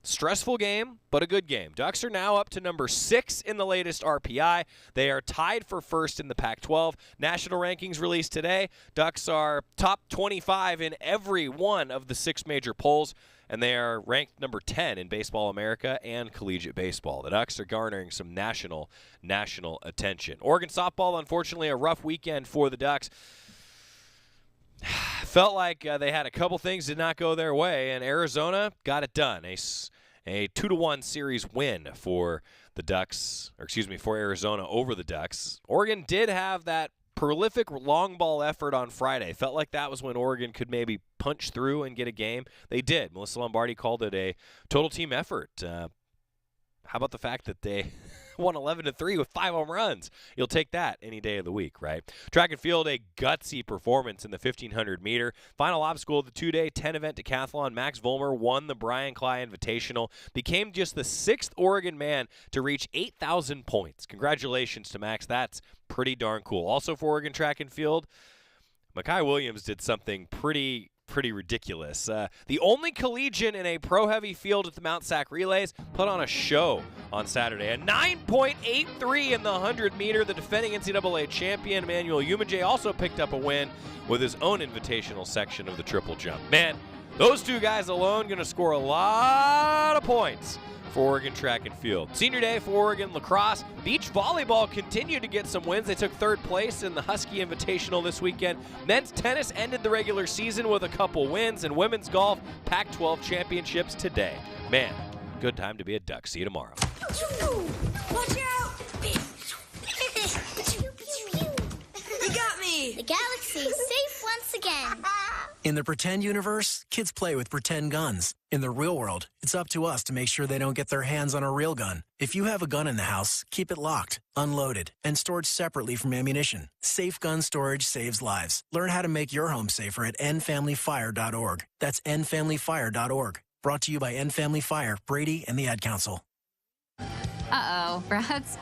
Stressful game, but a good game. Ducks are now up to number 6 in the latest RPI. They are tied for first in the Pac-12. National rankings released today. Ducks are top 25 in every one of the 6 major polls, and they are ranked number 10 in Baseball America and collegiate baseball. The Ducks are garnering some national attention. Oregon softball, unfortunately, a rough weekend for the Ducks. Felt like they had a couple things did not go their way, and Arizona got it done. A 2-1 series win for the Ducks, or excuse me, for Arizona over the Ducks. Oregon did have that prolific long ball effort on Friday. Felt like that was when Oregon could maybe punch through and get a game. They did. Melissa Lombardi called it a total team effort. How about the fact that they won 11-3 with 5 home runs? You'll take that any day of the week, right? Track and field, a gutsy performance in the 1,500 meter. Final obstacle of the 2-day 10-event decathlon. Max Vollmer won the Brian Cly Invitational, became just the 6th Oregon man to reach 8,000 points. Congratulations to Max. That's pretty darn cool. Also for Oregon track and field, Mekhi Williams did something pretty ridiculous. The only collegian in a pro-heavy field at the Mount Sac Relays put on a show on Saturday. A 9.83 in the 100-meter. The defending NCAA champion, Emmanuel Umajay, also picked up a win with his own invitational section of the triple jump. Man, those two guys alone going to score a lot of points for Oregon track and field. Senior day for Oregon lacrosse. Beach volleyball continued to get some wins. They took 3rd place in the Husky Invitational this weekend. Men's tennis ended the regular season with a couple wins, and women's golf Pac-12 championships today. Man, good time to be a Duck. See you tomorrow. Watch out! You got me! The galaxy is safe once again. In the pretend universe, kids play with pretend guns. In the real world, it's up to us to make sure they don't get their hands on a real gun. If you have a gun in the house, keep it locked, unloaded, and stored separately from ammunition. Safe gun storage saves lives. Learn how to make your home safer at endfamilyfire.org. That's endfamilyfire.org. Brought to you by End Family Fire, Brady, and the Ad Council. Uh-oh, Brad's